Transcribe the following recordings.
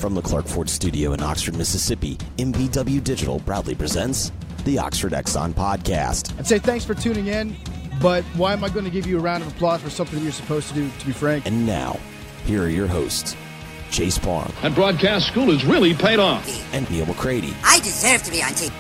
From the Clark Ford Studio in Oxford, Mississippi, MBW Digital proudly presents the Oxford Exxon Podcast. I'd say thanks for tuning in, but why am I going to give you a round of applause for something you're supposed to do, to be frank? And now, here are your hosts, Chase Parham. And broadcast school has really paid off. And Neal McCready. I deserve to be on TV.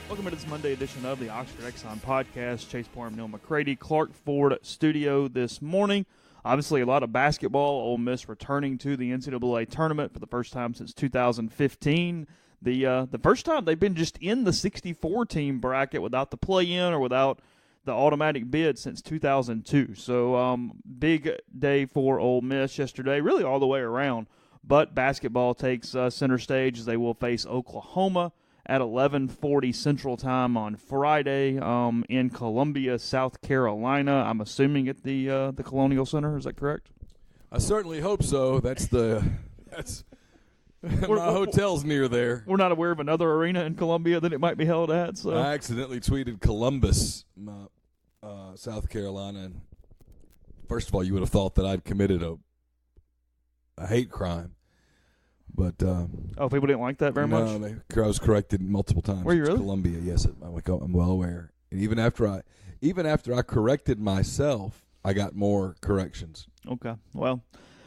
Welcome to this Monday edition of the Oxford Exxon Podcast. Chase Parham, Neal McCready, Clark Ford Studio this morning. Obviously, a lot of basketball. Ole Miss returning to the NCAA tournament for the first time since 2015. The first time they've been just in the 64-team bracket without the play-in or without the automatic bid since 2002. So, big day for Ole Miss yesterday, really all the way around. But basketball takes center stage as they will face Oklahoma at 11:40 Central Time on Friday in Columbia, South Carolina. I'm assuming at the Colonial Center. Is that correct? I certainly hope so. That's my hotel's near there. We're not aware of another arena in Columbia that it might be held at. So I accidentally tweeted Columbus, South Carolina. And first of all, you would have thought that I'd committed a hate crime. But people didn't like that very much? No, I was corrected multiple times. Were you really? Columbia, yes. I'm well aware. And even after I corrected myself, I got more corrections. Okay. Well,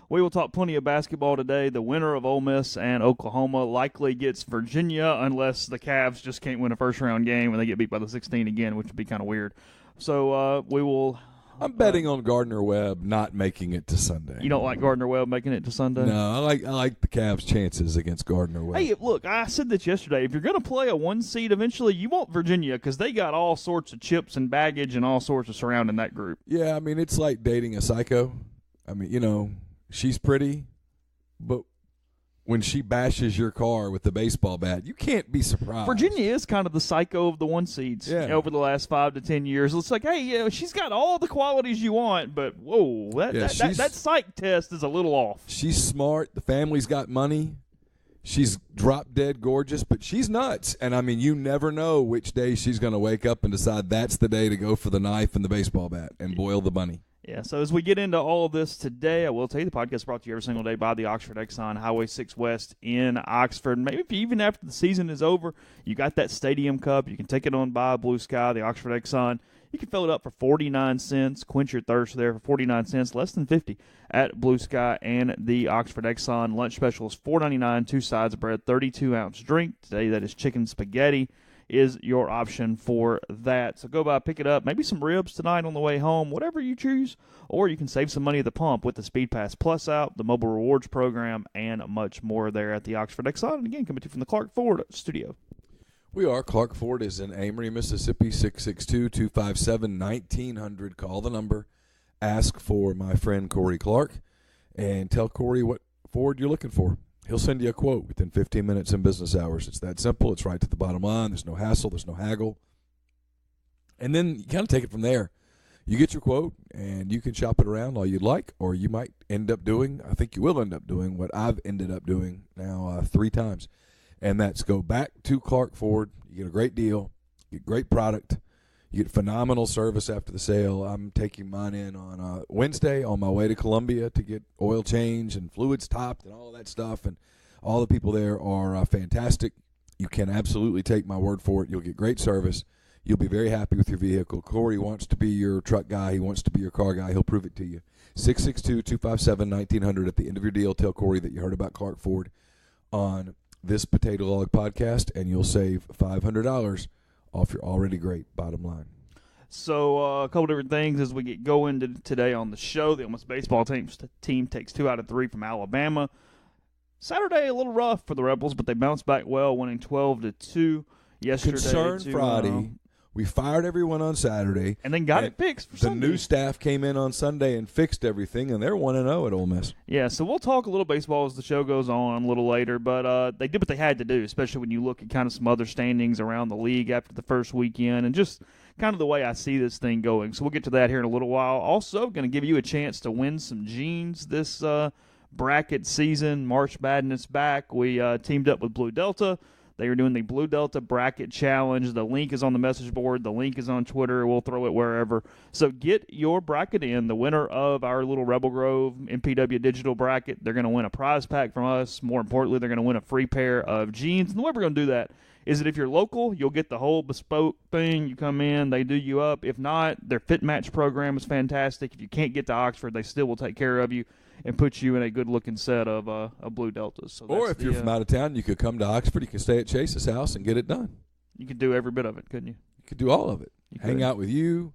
we will talk plenty of basketball today. The winner of Ole Miss and Oklahoma likely gets Virginia unless the Cavs just can't win a first-round game and they get beat by the 16 again, which would be kind of weird. So we will – I'm betting on Gardner-Webb not making it to Sunday. You don't like Gardner-Webb making it to Sunday? No, I like the Cavs' chances against Gardner-Webb. Hey, look, I said this yesterday. If you're going to play a one seed eventually, you want Virginia because they got all sorts of chips and baggage and all sorts of surrounding that group. Yeah, I mean, it's like dating a psycho. I mean, she's pretty, but when she bashes your car with the baseball bat, you can't be surprised. Virginia is kind of the psycho of the one seeds over the last 5 to 10 years. It's like, hey, she's got all the qualities you want, but whoa, that psych test is a little off. She's smart. The family's got money. She's drop dead gorgeous, but she's nuts. And I mean, you never know which day she's going to wake up and decide that's the day to go for the knife and the baseball bat and boil the bunny. Yeah, so as we get into all of this today, I will tell you the podcast is brought to you every single day by the Oxford Exxon, Highway 6 West in Oxford. Maybe if even after the season is over, you got that Stadium Cup, you can take it on by Blue Sky, the Oxford Exxon. You can fill it up for 49 cents, quench your thirst there for 49 cents, less than 50 at Blue Sky and the Oxford Exxon. Lunch special is $4.99, 2 sides of bread, 32-ounce drink. Today that is chicken spaghetti is your option for that. So go by, pick it up, maybe some ribs tonight on the way home, whatever you choose, or you can save some money at the pump with the Speed Pass Plus out, the mobile rewards program, and much more there at the Oxford Exxon. And again, coming to you from the Clark Ford Studio. We are. Clark Ford is in Amory, Mississippi, 662-257-1900. Call the number, ask for my friend Corey Clark, and tell Corey what Ford you're looking for. He'll send you a quote within 15 minutes in business hours. It's that simple. It's right to the bottom line. There's no hassle. There's no haggle. And then you kind of take it from there. You get your quote, and you can shop it around all you'd like, or you might end up doing, I think you will end up doing, what I've ended up doing now 3 times. And that's go back to Clark Ford. You get a great deal. You get great product. You get phenomenal service after the sale. I'm taking mine in on Wednesday on my way to Columbia to get oil change and fluids topped and all of that stuff. And all the people there are fantastic. You can absolutely take my word for it. You'll get great service. You'll be very happy with your vehicle. Corey wants to be your truck guy. He wants to be your car guy. He'll prove it to you. 662-257-1900 at the end of your deal. Tell Corey that you heard about Clark Ford on this Potato Log podcast, and you'll save $500 off your already great bottom line. So a couple different things as we get going today on the show. The Ole Miss baseball team takes 2 out of 3 from Alabama. Saturday a little rough for the Rebels, but they bounced back well, winning 12-2 yesterday. Concern Friday. We fired everyone on Saturday. And then got it fixed for Sunday. The new staff came in on Sunday and fixed everything, and they're 1-0 at Ole Miss. Yeah, so we'll talk a little baseball as the show goes on a little later, but they did what they had to do, especially when you look at kind of some other standings around the league after the first weekend and just kind of the way I see this thing going. So we'll get to that here in a little while. Also, going to give you a chance to win some jeans this bracket season. March Madness back. We teamed up with Blue Delta. They are doing the Blue Delta Bracket Challenge. The link is on the message board. The link is on Twitter. We'll throw it wherever. So get your bracket in. The winner of our little Rebel Grove MPW digital bracket, they're going to win a prize pack from us. More importantly, they're going to win a free pair of jeans. And the way we're going to do that is that if you're local, you'll get the whole bespoke thing. You come in, they do you up. If not, their Fit Match program is fantastic. If you can't get to Oxford, they still will take care of you and put you in a good-looking set of Blue Deltas. So or if you're from out of town, you could come to Oxford. You can stay at Chase's house and get it done. You could do every bit of it, couldn't you? You could do all of it. Hang out with you,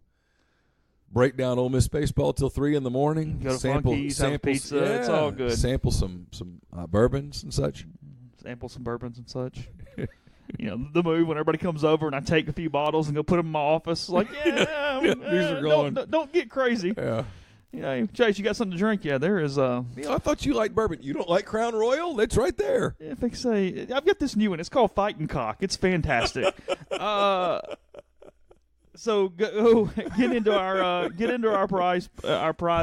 break down Ole Miss baseball till 3 in the morning. Go to Funky's, have a pizza. Yeah, it's all good. Sample some bourbons and such. Sample some bourbons and such. The move when everybody comes over and I take a few bottles and go put them in my office. Like, these are going. Don't get crazy. Yeah. Chase, you got something to drink? Yeah, there is. I thought you liked bourbon. You don't like Crown Royal? It's right there. If they say, I've got this new one. It's called Fighting Cock. It's fantastic. So go get into our prize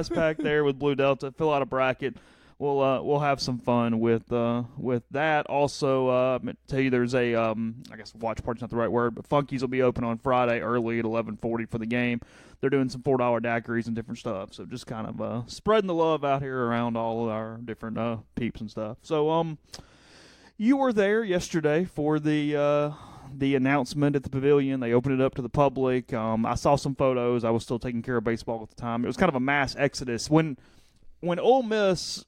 pack there with Blue Delta. Fill out a bracket. We'll have some fun with that. Also, tell you there's a I guess watch party's not the right word, but Funky's will be open on Friday early at 11:40 for the game. They're doing some $4 daiquiris and different stuff. So just kind of spreading the love out here around all of our different peeps and stuff. So you were there yesterday for the announcement at the pavilion. They opened it up to the public. I saw some photos. I was still taking care of baseball at the time. It was kind of a mass exodus when Ole Miss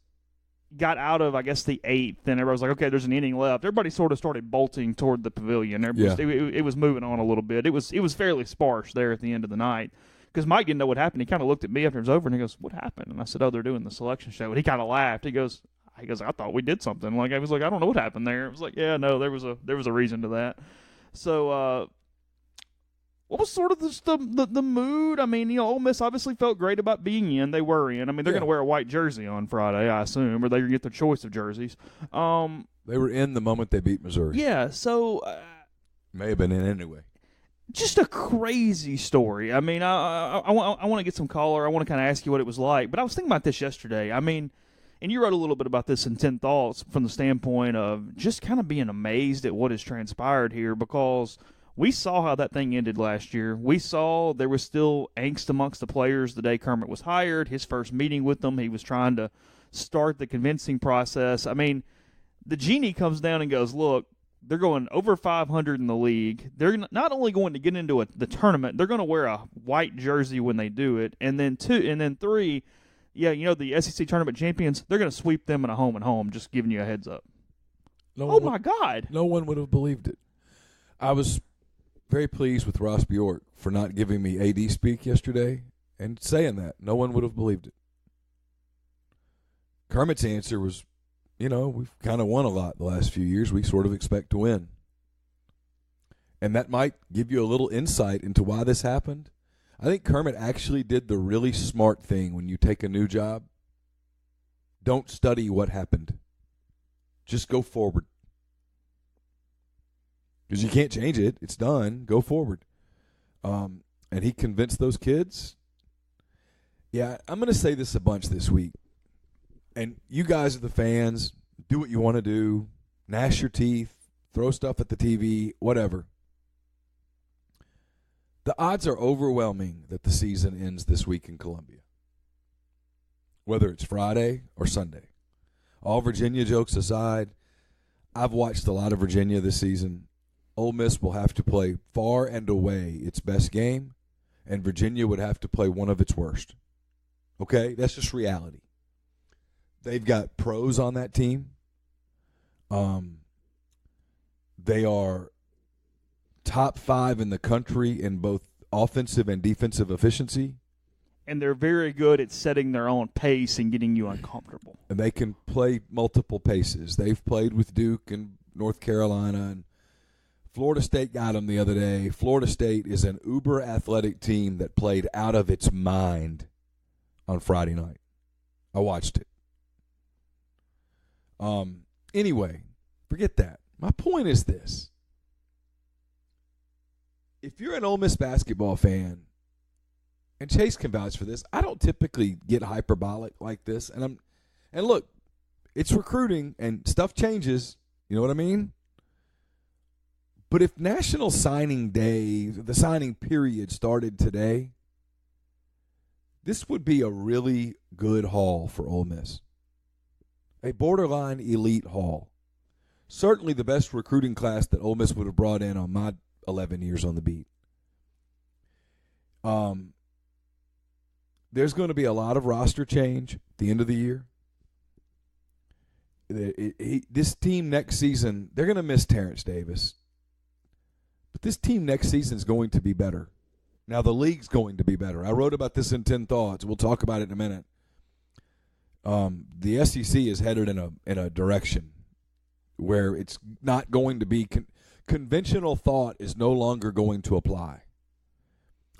got out of, I guess, the 8th, and everybody was like, okay, there's an inning left. Everybody sort of started bolting toward the pavilion. It was moving on a little bit. It was fairly sparse there at the end of the night because Mike didn't know what happened. He kind of looked at me after it was over, and he goes, what happened? And I said, oh, they're doing the selection show. And he kind of laughed. He goes, I thought we did something. Like, I was like, I don't know what happened there. It was like, yeah, no, there was a reason to that. So, what was sort of the mood? I mean, Ole Miss obviously felt great about being in. They were in. I mean, they're going to wear a white jersey on Friday, I assume, or they're going to get their choice of jerseys. They were in the moment they beat Missouri. Yeah, so may have been in anyway. Just a crazy story. I mean, I want to get some color. I want to kind of ask you what it was like. But I was thinking about this yesterday. I mean, and you wrote a little bit about this in 10 Thoughts from the standpoint of just kind of being amazed at what has transpired here because we saw how that thing ended last year. We saw there was still angst amongst the players the day Kermit was hired. His first meeting with them, he was trying to start the convincing process. I mean, the genie comes down and goes, look, they're going over 500 in the league. They're not only going to get into the tournament, they're going to wear a white jersey when they do it. And then 3, the SEC tournament champions, they're going to sweep them in a home and home, just giving you a heads up. My God. No one would have believed it. I was very pleased with Ross Bjork for not giving me AD speak yesterday and saying that. No one would have believed it. Kermit's answer was, we've kind of won a lot the last few years. We sort of expect to win. And that might give you a little insight into why this happened. I think Kermit actually did the really smart thing when you take a new job. Don't study what happened. Just go forward. Because you can't change it. It's done. Go forward. And he convinced those kids. Yeah, I'm going to say this a bunch this week. And you guys are the fans. Do what you want to do. Gnash your teeth. Throw stuff at the TV. Whatever. The odds are overwhelming that the season ends this week in Columbia. Whether it's Friday or Sunday. All Virginia jokes aside, I've watched a lot of Virginia this season. Ole Miss will have to play far and away its best game, and Virginia would have to play one of its worst. Okay? That's just reality. They've got pros on that team. They are top 5 in the country in both offensive and defensive efficiency. And they're very good at setting their own pace and getting you uncomfortable. And they can play multiple paces. They've played with Duke and North Carolina, and Florida State got them the other day. Florida State is an uber athletic team that played out of its mind on Friday night. I watched it. Anyway, forget that. My point is this. If you're an Ole Miss basketball fan, and Chase can vouch for this, I don't typically get hyperbolic like this. And look, it's recruiting and stuff changes. You know what I mean? But if National Signing Day, the signing period started today, this would be a really good haul for Ole Miss. A borderline elite haul. Certainly the best recruiting class that Ole Miss would have brought in on my 11 years on the beat. There's going to be a lot of roster change at the end of the year. This team next season, they're going to miss Terrence Davis. But this team next season is going to be better. Now, the league's going to be better. I wrote about this in 10 Thoughts. We'll talk about it in a minute. The SEC is headed in a direction where it's not going to be conventional thought is no longer going to apply.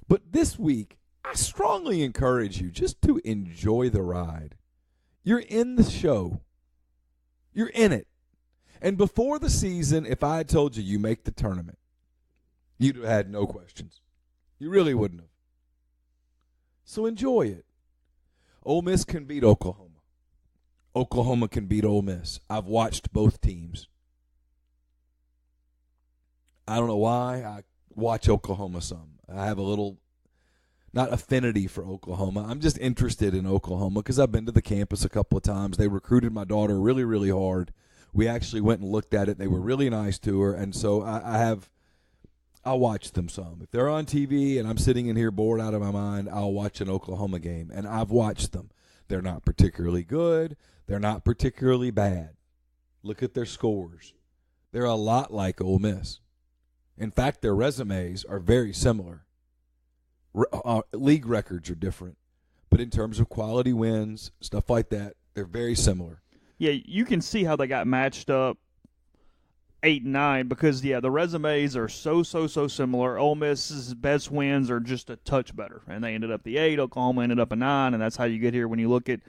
But this week, I strongly encourage you just to enjoy the ride. You're in the show. You're in it. And before the season, if I had told you make the tournament, you'd have had no questions. You really wouldn't have. So enjoy it. Ole Miss can beat Oklahoma. Oklahoma can beat Ole Miss. I've watched both teams. I don't know why. I watch Oklahoma some. I have a little, not affinity for Oklahoma. I'm just interested in Oklahoma because I've been to the campus a couple of times. They recruited my daughter really, really hard. We actually went and looked at it. They were really nice to her, and so I'll watch them some. If they're on TV and I'm sitting in here bored out of my mind, I'll watch an Oklahoma game, and I've watched them. They're not particularly good. They're not particularly bad. Look at their scores. They're a lot like Ole Miss. In fact, their resumes are very similar. League records are different. But in terms of quality wins, stuff like that, they're very similar. Yeah, you can see how they got matched up 8 and 9 because, the resumes are so similar. Ole Miss's best wins are just a touch better, and they ended up the 8. Oklahoma ended up a 9, and that's how you get here when you look at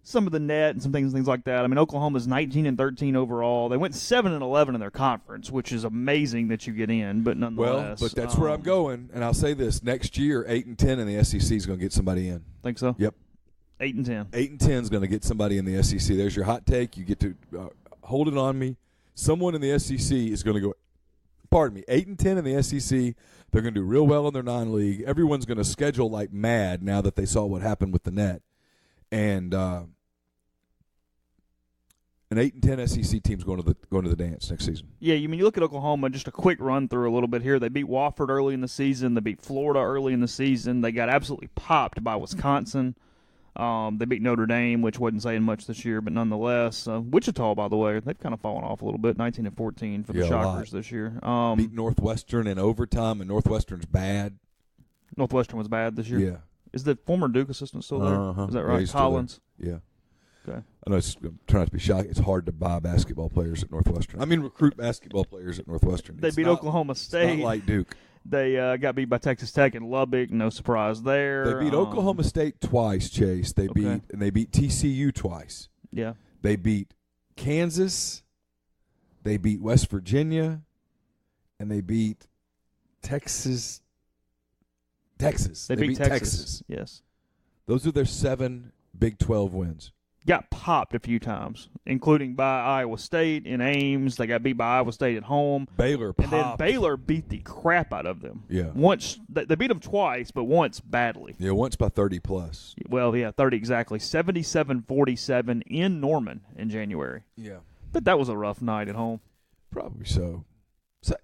some of the net and some things like that. I mean, Oklahoma's 19 and 13 overall. They went 7 and 11 in their conference, which is amazing that you get in, but nonetheless. Well, but that's where I'm going, and I'll say this: next year, 8 and 10 in the SEC is going to get somebody in. Think so? Yep. 8 and 10. 8 and 10 is going to get somebody in the SEC. There's your hot take. You get to hold it on me. Someone in the SEC is going to go. Pardon me. 8 and 10 in the SEC. They're going to do real well in their non-league. Everyone's going to schedule like mad now that they saw what happened with the net, and an 8 and 10 SEC team's going to the dance next season. Yeah, you look at Oklahoma, just a quick run through a little bit here. They beat Wofford early in the season. They beat Florida early in the season. They got absolutely popped by Wisconsin. They beat Notre Dame, which wasn't saying much this year, but nonetheless. Wichita, by the way, they've kind of fallen off a little bit, 19 and 14 for the Shockers this year. Beat Northwestern in overtime, and Northwestern's bad. Northwestern was bad this year? Yeah. Is the former Duke assistant still there? Uh-huh. Is that right? Yeah, Collins? Yeah. Okay. I know I'm trying not to be shocked. It's hard to buy basketball players at Northwestern. recruit basketball players at Northwestern. They beat Oklahoma State. It's not like Duke. They got beat by Texas Tech and Lubbock. No surprise there. They beat Oklahoma State twice, Chase. They beat TCU twice. Yeah. They beat Kansas. They beat West Virginia, and they beat Texas. They beat Texas. Yes. Those are their 7 Big 12 wins. Got popped a few times, including by Iowa State in Ames. They got beat by Iowa State at home. Baylor popped. And then Baylor beat the crap out of them. Yeah. Once they beat them twice, but once badly. Yeah, once by 30 plus. Well, 30 exactly. 77-47 in Norman in January. Yeah. But that was a rough night at home. Probably so. So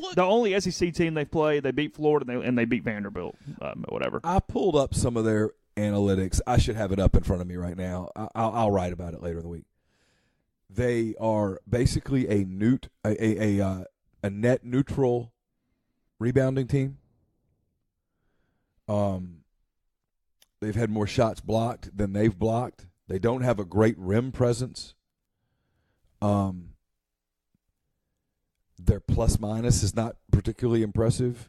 look, the only SEC team they played, they beat Florida and they beat Vanderbilt. Whatever. I pulled up some of their analytics. I should have it up in front of me right now. I'll write about it later in the week. They are basically a net neutral rebounding team. They've had more shots blocked than they've blocked. They don't have a great rim presence. Their plus minus is not particularly impressive.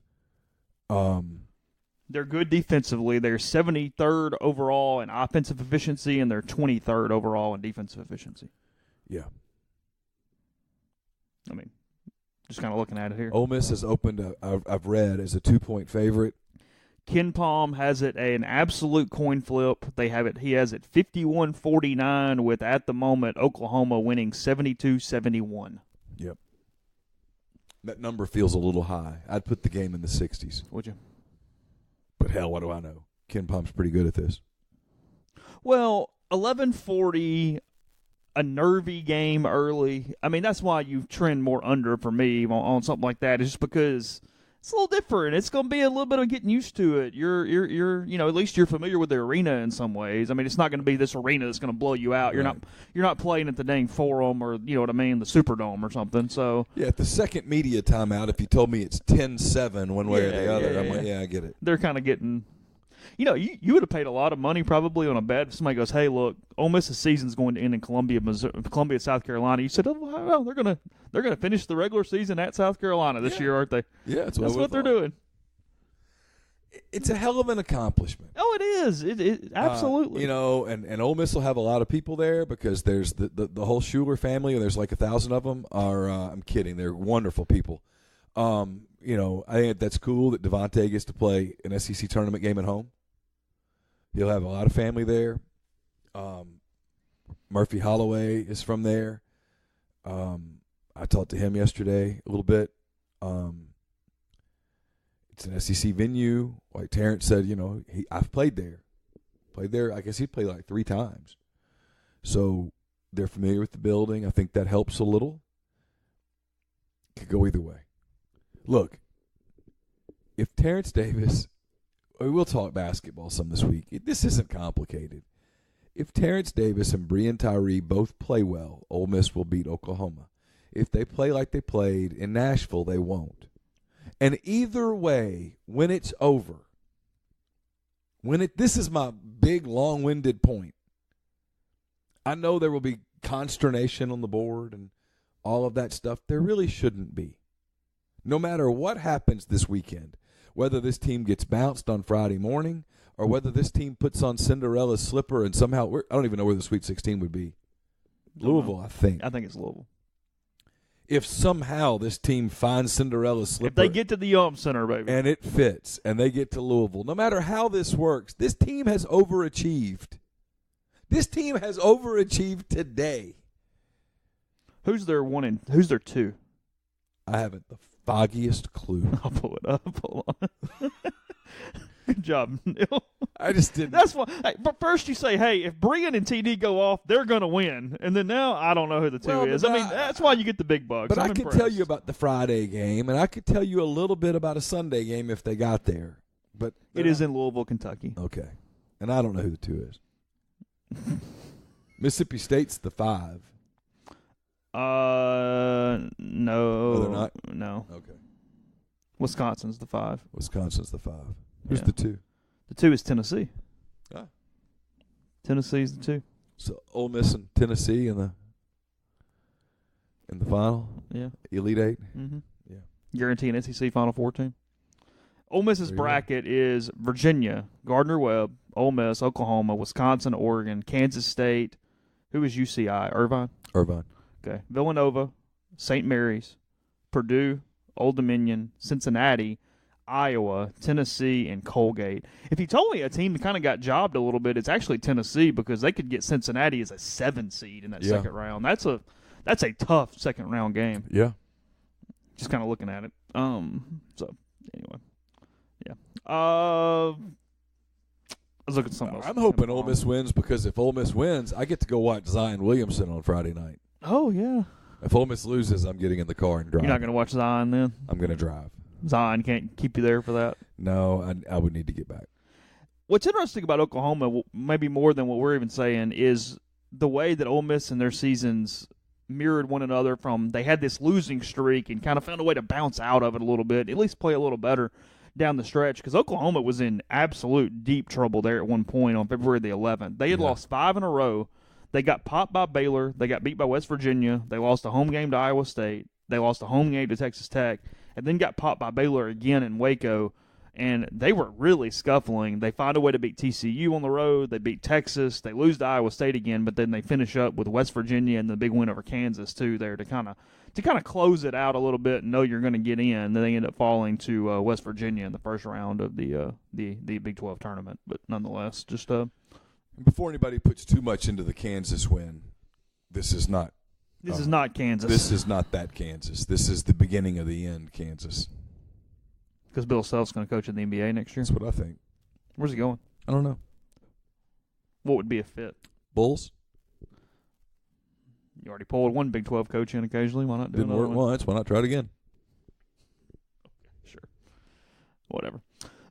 They're good defensively. They're 73rd overall in offensive efficiency, and they're 23rd overall in defensive efficiency. Yeah. Just kind of looking at it here. Ole Miss has opened, I've read, as a 2-point favorite. Ken Palm has it an absolute coin flip. He has it 51-49 with, at the moment, Oklahoma winning 72-71. Yep. That number feels a little high. I'd put the game in the 60s. Would you? But hell, what do I know? Ken Palm's pretty good at this. Well, 11:40, a nervy game early. I mean, that's why you trend more under for me on something like that. It's just because it's a little different. It's going to be a little bit of getting used to it. You're at least you're familiar with the arena in some ways. I mean, it's not going to be this arena that's going to blow you out. You're not playing at the dang Forum or the Superdome or something. So yeah, at the second media timeout, if you told me it's 10-7 one way or the other, I'm like, yeah, I get it. They're kind of getting. You would have paid a lot of money probably on a bet if somebody goes, hey, look, Ole Miss's season's going to end in Columbia, South Carolina. You said, oh, well, they're gonna finish the regular season at South Carolina this year, aren't they? Yeah, that's what they're doing. It's a hell of an accomplishment. Oh, it is. It absolutely. And Ole Miss will have a lot of people there because there's the whole Schuler family, and there's like 1,000 of them. I'm kidding. They're wonderful people. I think that's cool that Devontae gets to play an SEC tournament game at home. He'll have a lot of family there. Murphy Holloway is from there. I talked to him yesterday a little bit. It's an SEC venue. Like Terrence said, I've played there. I guess he played like 3 times. So they're familiar with the building. I think that helps a little. Could go either way. Look, if Terrence Davis, we'll talk basketball some this week. This isn't complicated. If Terrence Davis and Breein Tyree both play well, Ole Miss will beat Oklahoma. If they play like they played in Nashville, they won't. And either way, when it's over, this is my big, long-winded point. I know there will be consternation on the board and all of that stuff. There really shouldn't be. No matter what happens this weekend, whether this team gets bounced on Friday morning or whether this team puts on Cinderella's slipper and somehow – I don't even know where the Sweet 16 would be. Louisville, I think. I think it's Louisville. If somehow this team finds Cinderella's slipper. If they get to the Yum Center, baby. And it fits, and they get to Louisville. No matter how this works, this team has overachieved. This team has overachieved today. Who's their 1 and who's their 2? I haven't the foggiest clue. I'll pull it up. Hold on. Good job, Neil. I just didn't. That's why. Hey, but first you say, hey, if Breein and TD go off, they're going to win. And then now I don't know who the 2 is. I mean, that's why you get the big bucks. But I can tell you about the Friday game, and I could tell you a little bit about a Sunday game if they got there. But it is in Louisville, Kentucky. Okay. And I don't know who the 2 is. Mississippi State's the 5. No. No, they're not? No. Okay. Wisconsin's the 5. Wisconsin's the 5. Who's the 2? The 2 is Tennessee. Ah. Tennessee's the 2. So Ole Miss and Tennessee in the final? Yeah. Elite 8? Mm-hmm. Yeah. Guarantee an SEC Final Four team. Ole Miss's bracket is Virginia, Gardner-Webb, Ole Miss, Oklahoma, Wisconsin, Oregon, Kansas State. Who is UCI? Irvine? Irvine. Okay. Villanova, St. Mary's, Purdue, Old Dominion, Cincinnati, Iowa, Tennessee, and Colgate. If you told me a team that kind of got jobbed a little bit, it's actually Tennessee because they could get Cincinnati as a 7 seed in that second round. That's a tough second round game. Yeah. Just kind of looking at it. So anyway, yeah. I was looking at something else. I'm hoping Ole Miss wins because if Ole Miss wins, I get to go watch Zion Williamson on Friday night. Oh yeah. If Ole Miss loses, I'm getting in the car and driving. You're not going to watch Zion then? I'm going to drive. Zion can't keep you there for that? No, I would need to get back. What's interesting about Oklahoma, maybe more than what we're even saying, is the way that Ole Miss and their seasons mirrored one another from they had this losing streak and kind of found a way to bounce out of it a little bit, at least play a little better down the stretch, because Oklahoma was in absolute deep trouble there at one point on February the 11th. They had lost 5 in a row. They got popped by Baylor. They got beat by West Virginia. They lost a home game to Iowa State. They lost a home game to Texas Tech, and then got popped by Baylor again in Waco, and they were really scuffling. They find a way to beat TCU on the road. They beat Texas. They lose to Iowa State again, but then they finish up with West Virginia and the big win over Kansas too there to kind of close it out a little bit and know you're going to get in. Then they end up falling to West Virginia in the first round of the Big 12 tournament, but nonetheless, just Before anybody puts too much into the Kansas win, this is not This is not Kansas. This is not that Kansas. This is the beginning of the end, Kansas. Because Bill Self's going to coach in the NBA next year. That's what I think. Where's he going? I don't know. What would be a fit? Bulls? You already pulled one Big 12 coach in occasionally. Why not do Didn't another work one? once. Why not try it again? Sure. Whatever.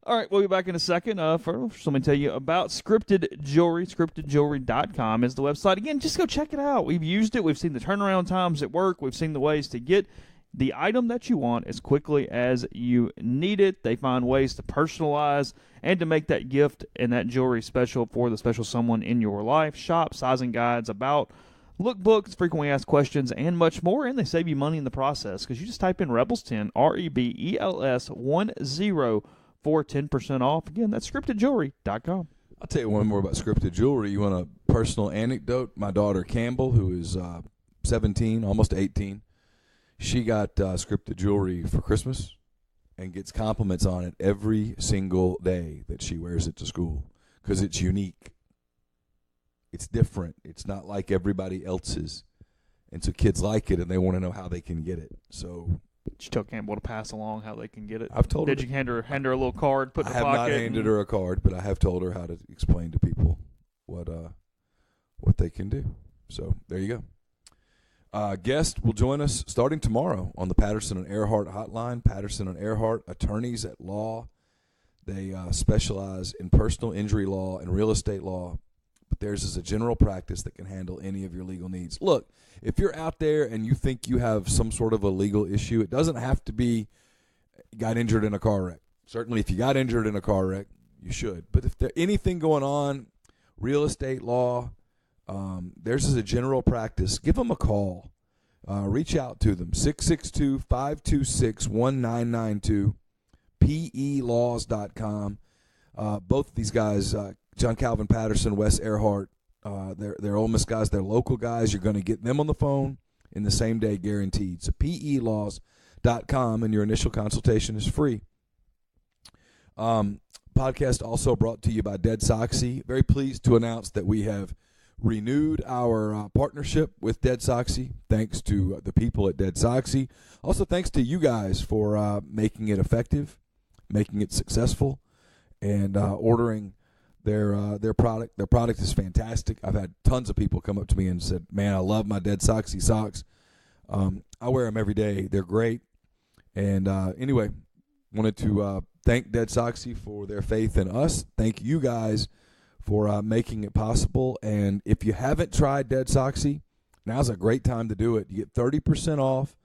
All right, we'll be back in a second. First, let me tell you about Scripted Jewelry. ScriptedJewelry.com is the website. Again, just go check it out. We've used it. We've seen the turnaround times at work. We've seen the ways to get the item that you want as quickly as you need it. They find ways to personalize and to make that gift and that jewelry special for the special someone in your life. Shop, sizing guides, about lookbooks, frequently asked questions, and much more. And they save you money in the process because you just type in Rebels10, REBELS10 for 10% off. Again, that's ScriptedJewelry.com. I'll tell you one more about Scripted Jewelry. You want a personal anecdote? My daughter Campbell, who is 17, almost 18, she got Scripted Jewelry for Christmas and gets compliments on it every single day that she wears it to school because it's unique. It's different. It's not like everybody else's. And so kids like it, and they want to know how they can get it. So Did you tell Campbell to pass along how they can get it? I've told her. Did you hand her a little card, put in I her have pocket? not handed her a card, but I have told her how to explain to people what they can do. So there you go. Guest will join us starting tomorrow on the Patterson and Earhart hotline. Patterson and Earhart, attorneys at law. They specialize in personal injury law and real estate law, but theirs is a general practice that can handle any of your legal needs. Look, if you're out there and you think you have some sort of a legal issue, it doesn't have to be got injured in a car wreck. Certainly if you got injured in a car wreck, you should. But if there's anything going on, real estate law, theirs is a general practice. Give them a call. Reach out to them, 662-526-1992, PElaws.com. Both of these guys, John Calvin Patterson, Wes Earhart, they're Ole Miss guys. They're local guys. You're going to get them on the phone in the same day, guaranteed. So PElaws.com, and your initial consultation is free. Podcast also brought to you by Dead Soxy. Very pleased to announce that we have renewed our partnership with Dead Soxy. Thanks to the people at Dead Soxy. Also, thanks to you guys for making it effective, making it successful, and ordering their product. Their product is fantastic. I've had tons of people come up to me and said, "Man, I love my Dead Soxy socks. I wear them every day. They're great." And anyway, wanted to thank Dead Soxy for their faith in us. Thank you guys for making it possible. And if you haven't tried Dead Soxy, now's a great time to do it. You get 30% off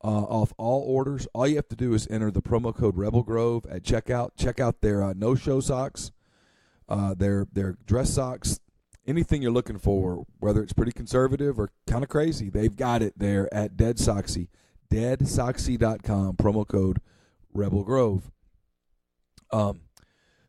all orders. All you have to do is enter the promo code Rebel Grove at checkout. Check out their no-show socks, their dress socks, anything you're looking for, whether it's pretty conservative or kind of crazy. They've got it there at Dead Soxy, deadsoxy.com, promo code Rebel Grove.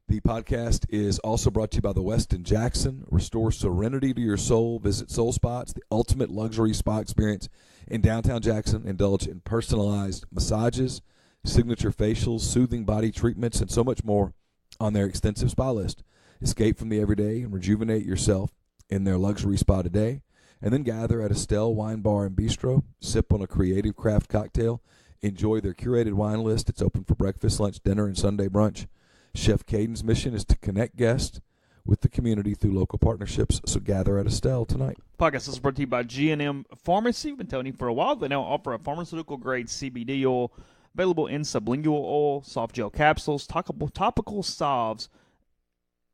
The podcast is also brought to you by the Westin Jackson. Restore serenity to your soul. Visit Soul Spots, the ultimate luxury spa experience in downtown Jackson. Indulge in personalized massages, signature facials, soothing body treatments, and so much more on their extensive spa list. Escape from the everyday and rejuvenate yourself in their luxury spa today. And then gather at Estelle Wine Bar and Bistro. Sip on a creative craft cocktail. Enjoy their curated wine list. It's open for breakfast, lunch, dinner, and Sunday brunch. Chef Caden's mission is to connect guests with the community through local partnerships, so gather at Estelle tonight. Podcast is brought to you by G&M Pharmacy. We've been telling you for a while they now offer a pharmaceutical-grade CBD oil available in sublingual oil, soft gel capsules, topical salves,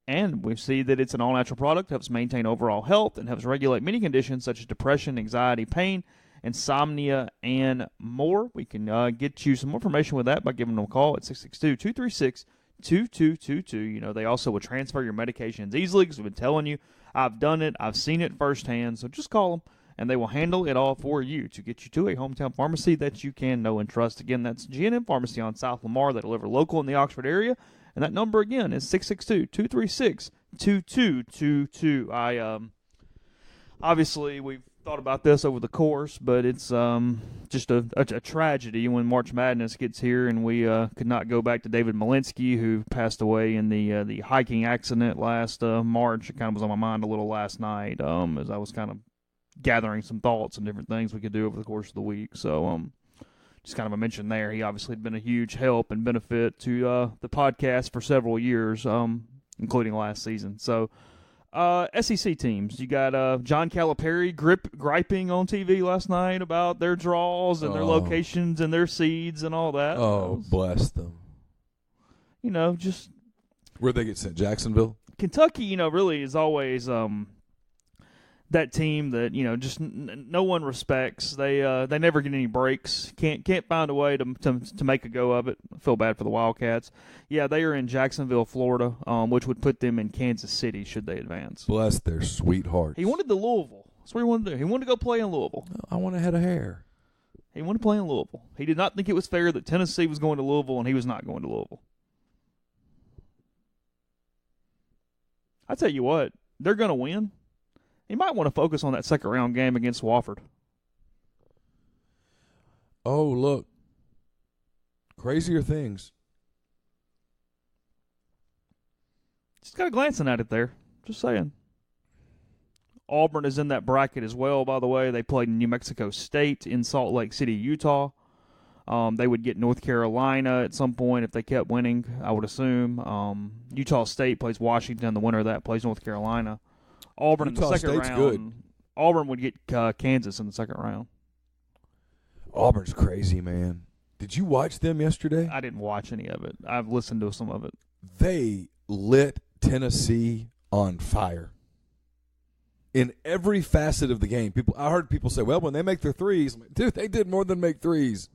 and we see that it's an all-natural product, helps maintain overall health, and helps regulate many conditions such as depression, anxiety, pain, insomnia, and more. We can get you some more information with that by giving them a call at 662-236-2222. You know, they also will transfer your medications easily because we've been telling you. I've done it. I've seen it firsthand. So just call them, and they will handle it all for you to get you to a hometown pharmacy that you can know and trust. Again, that's G&M Pharmacy on South Lamar. They deliver local in the Oxford area. And that number, again, is 662-236-2222. Obviously, we've thought about this over the course, but it's just a tragedy when March Madness gets here and we could not go back to David Malinsky, who passed away in the hiking accident last March. It kind of was on my mind a little last night as I was kind of gathering some thoughts and different things we could do over the course of the week. So just kind of a mention there. He obviously had been a huge help and benefit to the podcast for several years, including last season. So SEC teams, you got John Calipari griping on TV last night about their draws and their locations and their seeds and all that. Oh, bless them. Just where'd they get sent? Jacksonville? Kentucky, really is always that team that just no one respects. They never get any breaks. Can't find a way to make a go of it. I feel bad for the Wildcats. Yeah, they are in Jacksonville, Florida, which would put them in Kansas City should they advance. Bless their sweethearts. He wanted the Louisville. That's what he wanted to do. He wanted to go play in Louisville. I want a head of hair. He wanted to play in Louisville. He did not think it was fair that Tennessee was going to Louisville and he was not going to Louisville. I tell you what, they're going to win. He might want to focus on that second-round game against Wofford. Oh, look. Crazier things. Just got a glancing at it there. Just saying. Auburn is in that bracket as well, by the way. They played New Mexico State in Salt Lake City, Utah. They would get North Carolina at some point if they kept winning, I would assume. Utah State plays Washington. The winner of that plays North Carolina. Auburn Utah in the second State's round. good. Auburn would get Kansas in the second round. Auburn's crazy, man. Did you watch them yesterday? I didn't watch any of it. I've listened to some of it. They lit Tennessee on fire. In every facet of the game. I heard people say, well, when they make their threes, I'm like, dude, they did more than make threes.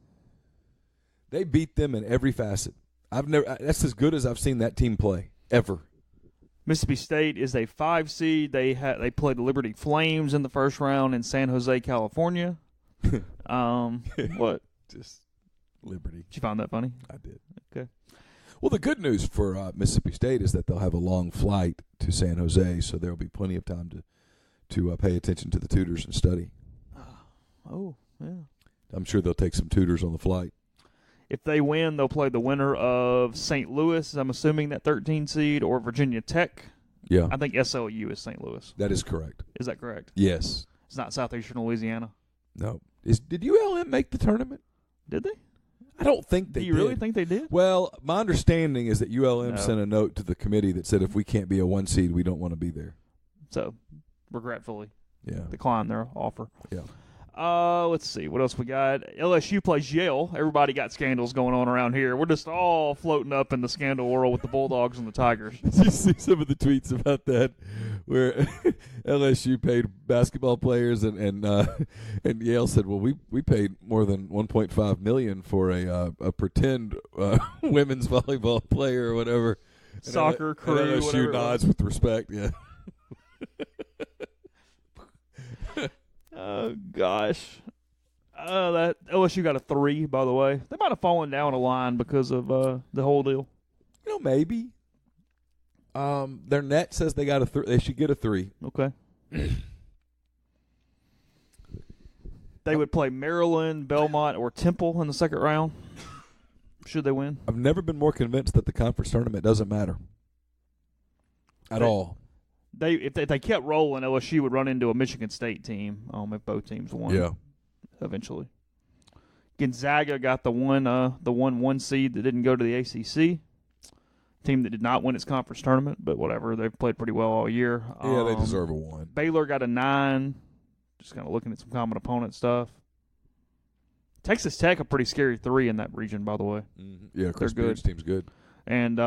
They beat them in every facet. That's as good as I've seen that team play, ever. Mississippi State is a 5 seed. They played the Liberty Flames in the first round in San Jose, California. What? Just Liberty. Did you find that funny? I did. Okay. Well, the good news for Mississippi State is that they'll have a long flight to San Jose, so there will be plenty of time to pay attention to the tutors and study. Oh, yeah. I'm sure they'll take some tutors on the flight. If they win, they'll play the winner of St. Louis, I'm assuming that 13 seed, or Virginia Tech. Yeah. I think SLU is St. Louis. That is correct. Is that correct? Yes. It's not Southeastern Louisiana. No. Did ULM make the tournament? Did they? I don't think they did. Do you really think they did? Well, my understanding is that ULM sent a note to the committee that said if we can't be a 1 seed, we don't want to be there. So, regretfully, decline their offer. Yeah. Let's see. What else we got? LSU plays Yale. Everybody got scandals going on around here. We're just all floating up in the scandal world with the Bulldogs and the Tigers. Did you see some of the tweets about that where LSU paid basketball players and Yale said, well, we paid more than $1.5 million for a pretend women's volleyball player or whatever. Soccer crew. And LSU nods with respect, yeah. Oh, gosh. That LSU got a 3, by the way. They might have fallen down a line because of the whole deal. Maybe. Their net says they got a 3. They should get a 3. Okay. They would play Maryland, Belmont, or Temple in the second round. Should they win? I've never been more convinced that the conference tournament doesn't matter at all. If they kept rolling, LSU would run into a Michigan State team if both teams won. Yeah. Eventually. Gonzaga got the one seed that didn't go to the ACC. Team that did not win its conference tournament, but whatever. They've played pretty well all year. Yeah, they deserve a 1. Baylor got a 9. Just kind of looking at some common opponent stuff. Texas Tech, a pretty scary 3 in that region, by the way. Mm-hmm. Yeah, Chris they're good. Beard's team's good. And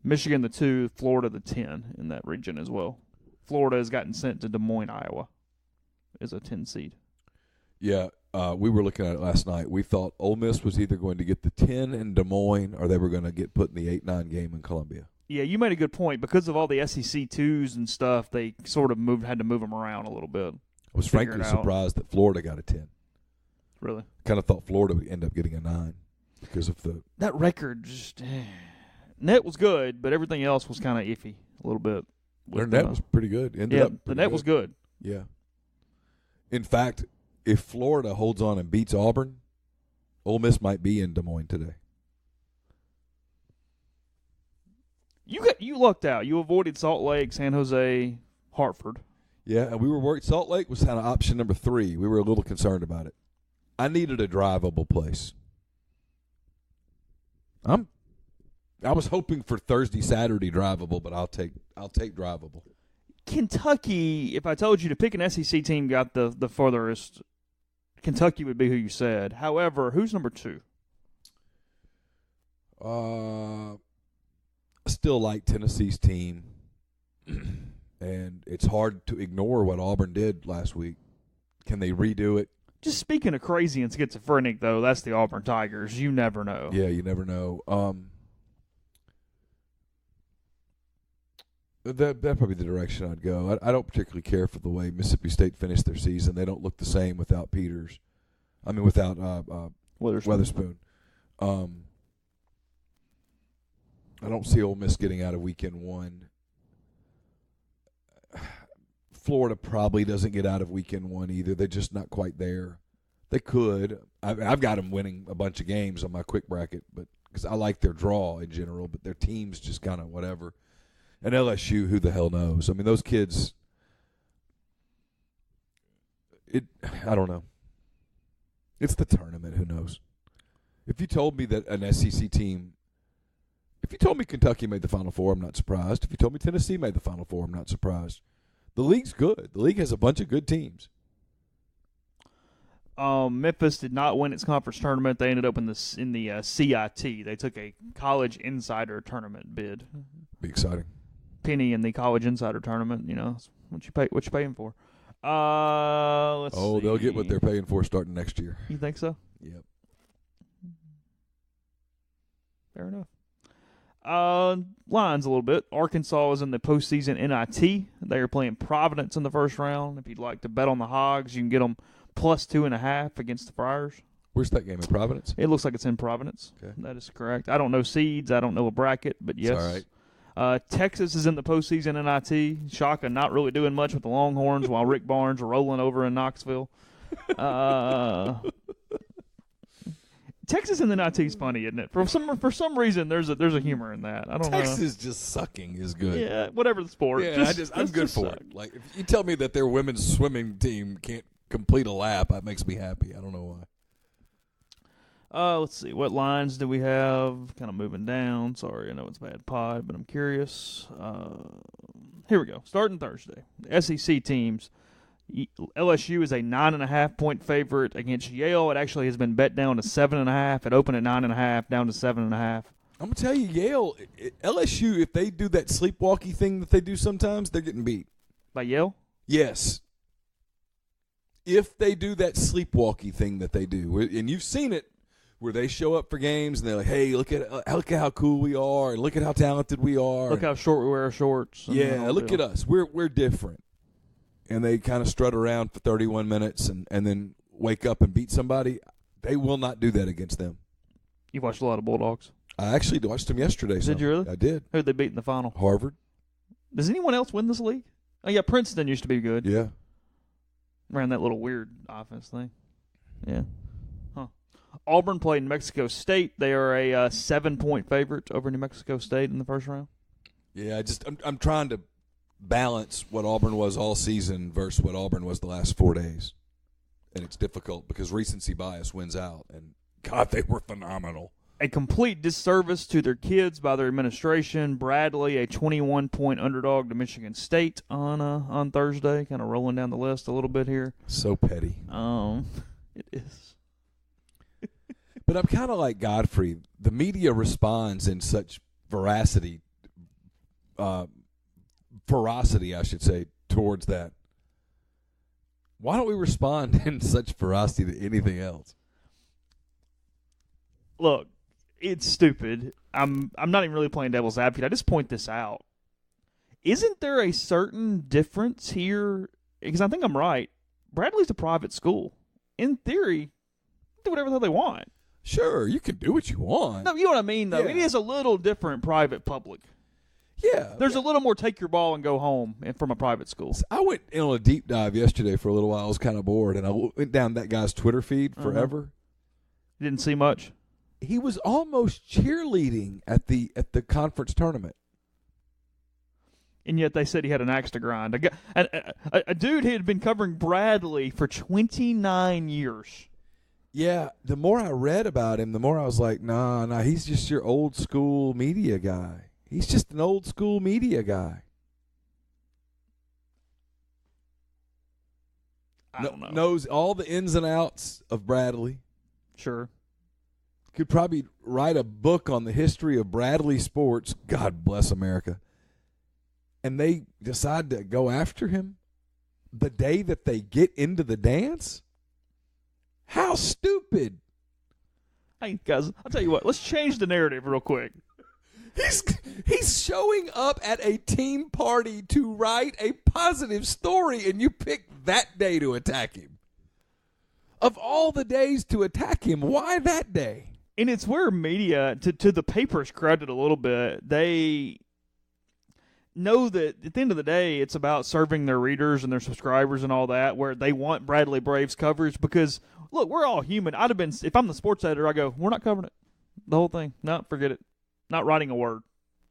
Michigan the 2, Florida the 10 in that region as well. Florida has gotten sent to Des Moines, Iowa, as a 10 seed. Yeah, we were looking at it last night. We thought Ole Miss was either going to get the 10 in Des Moines or they were going to get put in the 8-9 game in Columbia. Yeah, you made a good point. Because of all the SEC 2s and stuff, they sort of had to move them around a little bit. I was frankly surprised that Florida got a 10. Really? Kind of thought Florida would end up getting a 9 because of that record. Just net was good, but everything else was kind of iffy a little bit. Their net was pretty good. The net was good. Yeah. In fact, if Florida holds on and beats Auburn, Ole Miss might be in Des Moines today. You lucked out. You avoided Salt Lake, San Jose, Hartford. Yeah, and we were worried. Salt Lake was kind of option number 3. We were a little concerned about it. I needed a drivable place. I was hoping for Thursday, Saturday drivable, but I'll take drivable. Kentucky, if I told you to pick an SEC team got the furthest, Kentucky would be who you said. However, who's number 2? I still like Tennessee's team, and it's hard to ignore what Auburn did last week. Can they redo it? Just speaking of crazy and schizophrenic, though, that's the Auburn Tigers. You never know. Yeah, you never know. That'd probably be the direction I'd go. I don't particularly care for the way Mississippi State finished their season. They don't look the same without Peters. I mean, without Weatherspoon. I don't see Ole Miss getting out of weekend 1. Florida probably doesn't get out of weekend 1 either. They're just not quite there. They could. I've got them winning a bunch of games on my quick bracket, but because I like their draw in general, but their team's just kind of whatever. And LSU, who the hell knows? I mean, those kids. I don't know. It's the tournament. Who knows? If you told me that an SEC team. If you told me Kentucky made the Final Four, I'm not surprised. If you told me Tennessee made the Final Four, I'm not surprised. The league's good. The league has a bunch of good teams. Memphis did not win its conference tournament. They ended up in the CIT. They took a college insider tournament bid. Be exciting. Penny in the college insider tournament. You know what you paying for. Let's see. They'll get what they're paying for starting next year. You think so? Yep. Fair enough. Lines a little bit. Arkansas is in the postseason NIT. They are playing Providence in the first round. If you'd like to bet on the Hogs, you can get them plus 2.5 against the Friars. Where's that game, in Providence? It looks like it's in Providence. Okay. That is correct. I don't know seeds. I don't know a bracket, but yes. It's all right. Texas is in the postseason NIT. Shaka not really doing much with the Longhorns while Rick Barnes rolling over in Knoxville. Texas in the NIT is funny, isn't it? For some reason, there's a humor in that. I don't know. Texas just sucking is good. Yeah, whatever the sport. Yeah, I'm good for it. Like if you tell me that their women's swimming team can't complete a lap, that makes me happy. I don't know why. Let's see. What lines do we have? Kind of moving down. Sorry, I know it's bad pod, but I'm curious. Here we go. Starting Thursday. The SEC teams. LSU is a 9.5-point favorite against Yale. It actually has been bet down to 7.5. It opened at 9.5, down to 7.5. I'm gonna tell you, Yale, LSU. If they do that sleepwalky thing that they do sometimes, they're getting beat. By Yale? Yes. If they do that sleepwalky thing that they do, and you've seen it, where they show up for games and they're like, "Hey, look at how cool we are, and look at how talented we are. Look how short we wear our shorts." Yeah, look at us. We're different. And they kind of strut around for 31 minutes and then wake up and beat somebody. They will not do that against them. You watched a lot of Bulldogs. I actually watched them yesterday. Did you really? I did. Who'd they beat in the final? Harvard. Does anyone else win this league? Oh, yeah, Princeton used to be good. Yeah. Ran that little weird offense thing. Yeah. Huh. Auburn played New Mexico State. They are a 7-point favorite over New Mexico State in the first round. Yeah, I'm trying to balance what Auburn was all season versus what Auburn was the last 4 days. And it's difficult because recency bias wins out. And, God, they were phenomenal. A complete disservice to their kids by their administration. Bradley, a 21-point underdog to Michigan State on Thursday. Kind of rolling down the list a little bit here. So petty. It is. But I'm kind of like Godfrey. The media responds in such ferocity, I should say, towards that. Why don't we respond in such ferocity to anything else? Look, it's stupid. I'm not even really playing devil's advocate. I just point this out. Isn't there a certain difference here? Because I think I'm right. Bradley's a private school. In theory, do whatever the hell they want. Sure, you can do what you want. No, you know what I mean, though. Yeah. It is a little different private-public. Yeah. There's a little more take your ball and go home from a private school. I went in on a deep dive yesterday for a little while. I was kind of bored, and I went down that guy's Twitter feed forever. You didn't see much? He was almost cheerleading at the conference tournament. And yet they said he had an axe to grind. A dude who had been covering Bradley for 29 years. Yeah, the more I read about him, the more I was like, nah, he's just your old school media guy. He's just an old school media guy. I don't know. Knows all the ins and outs of Bradley. Sure. Could probably write a book on the history of Bradley sports. God bless America. And they decide to go after him the day that they get into the dance? How stupid. Hey, guys, I'll tell you what. Let's change the narrative real quick. He's showing up at a team party to write a positive story, and you pick that day to attack him. Of all the days to attack him, why that day? And it's where media, to the paper's credit a little bit, they know that at the end of the day, it's about serving their readers and their subscribers and all that, where they want Bradley Braves coverage because, look, we're all human. I'd have been, if I'm the sports editor, I go, we're not covering it. The whole thing. No, forget it. Not writing a word.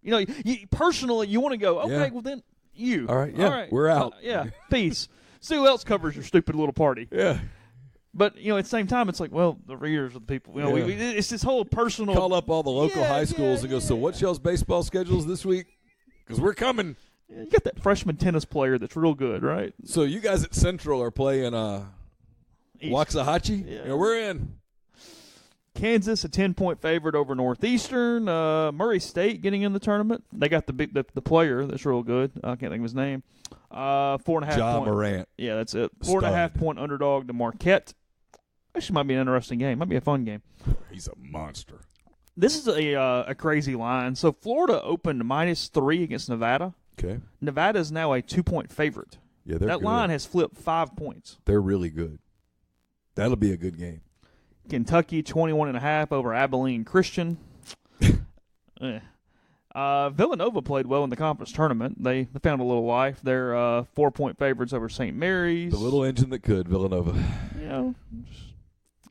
You know, personally, you want to go, okay, well then, you. All right, yeah, we're out. Yeah, peace. See who else covers your stupid little party. Yeah. But, you know, at the same time, it's like, well, the readers are the people. You know, it's this whole personal. Call up all the local high schools and go, so what's y'all's baseball schedules this week? Because we're coming. Yeah, you got that freshman tennis player that's real good, right? So you guys at Central are playing Waxahachie? Yeah. Yeah, we're in. Kansas, a 10-point favorite over Northeastern. Murray State getting in the tournament. They got the player that's real good. I can't think of his name. 4.5 Ja point. Morant. Yeah, that's it. 4.5 point underdog to Marquette. Actually, might be an interesting game. Might be a fun game. He's a monster. This is a crazy line. So Florida opened -3 against Nevada. Okay. Nevada is now a 2-point favorite. Yeah, they're that good. line has flipped 5 points. They're really good. That'll be a good game. Kentucky 21.5 over Abilene Christian. Villanova played well in the conference tournament. They found a little life. They're 4-point favorites over St. Mary's. The little engine that could, Villanova. You know,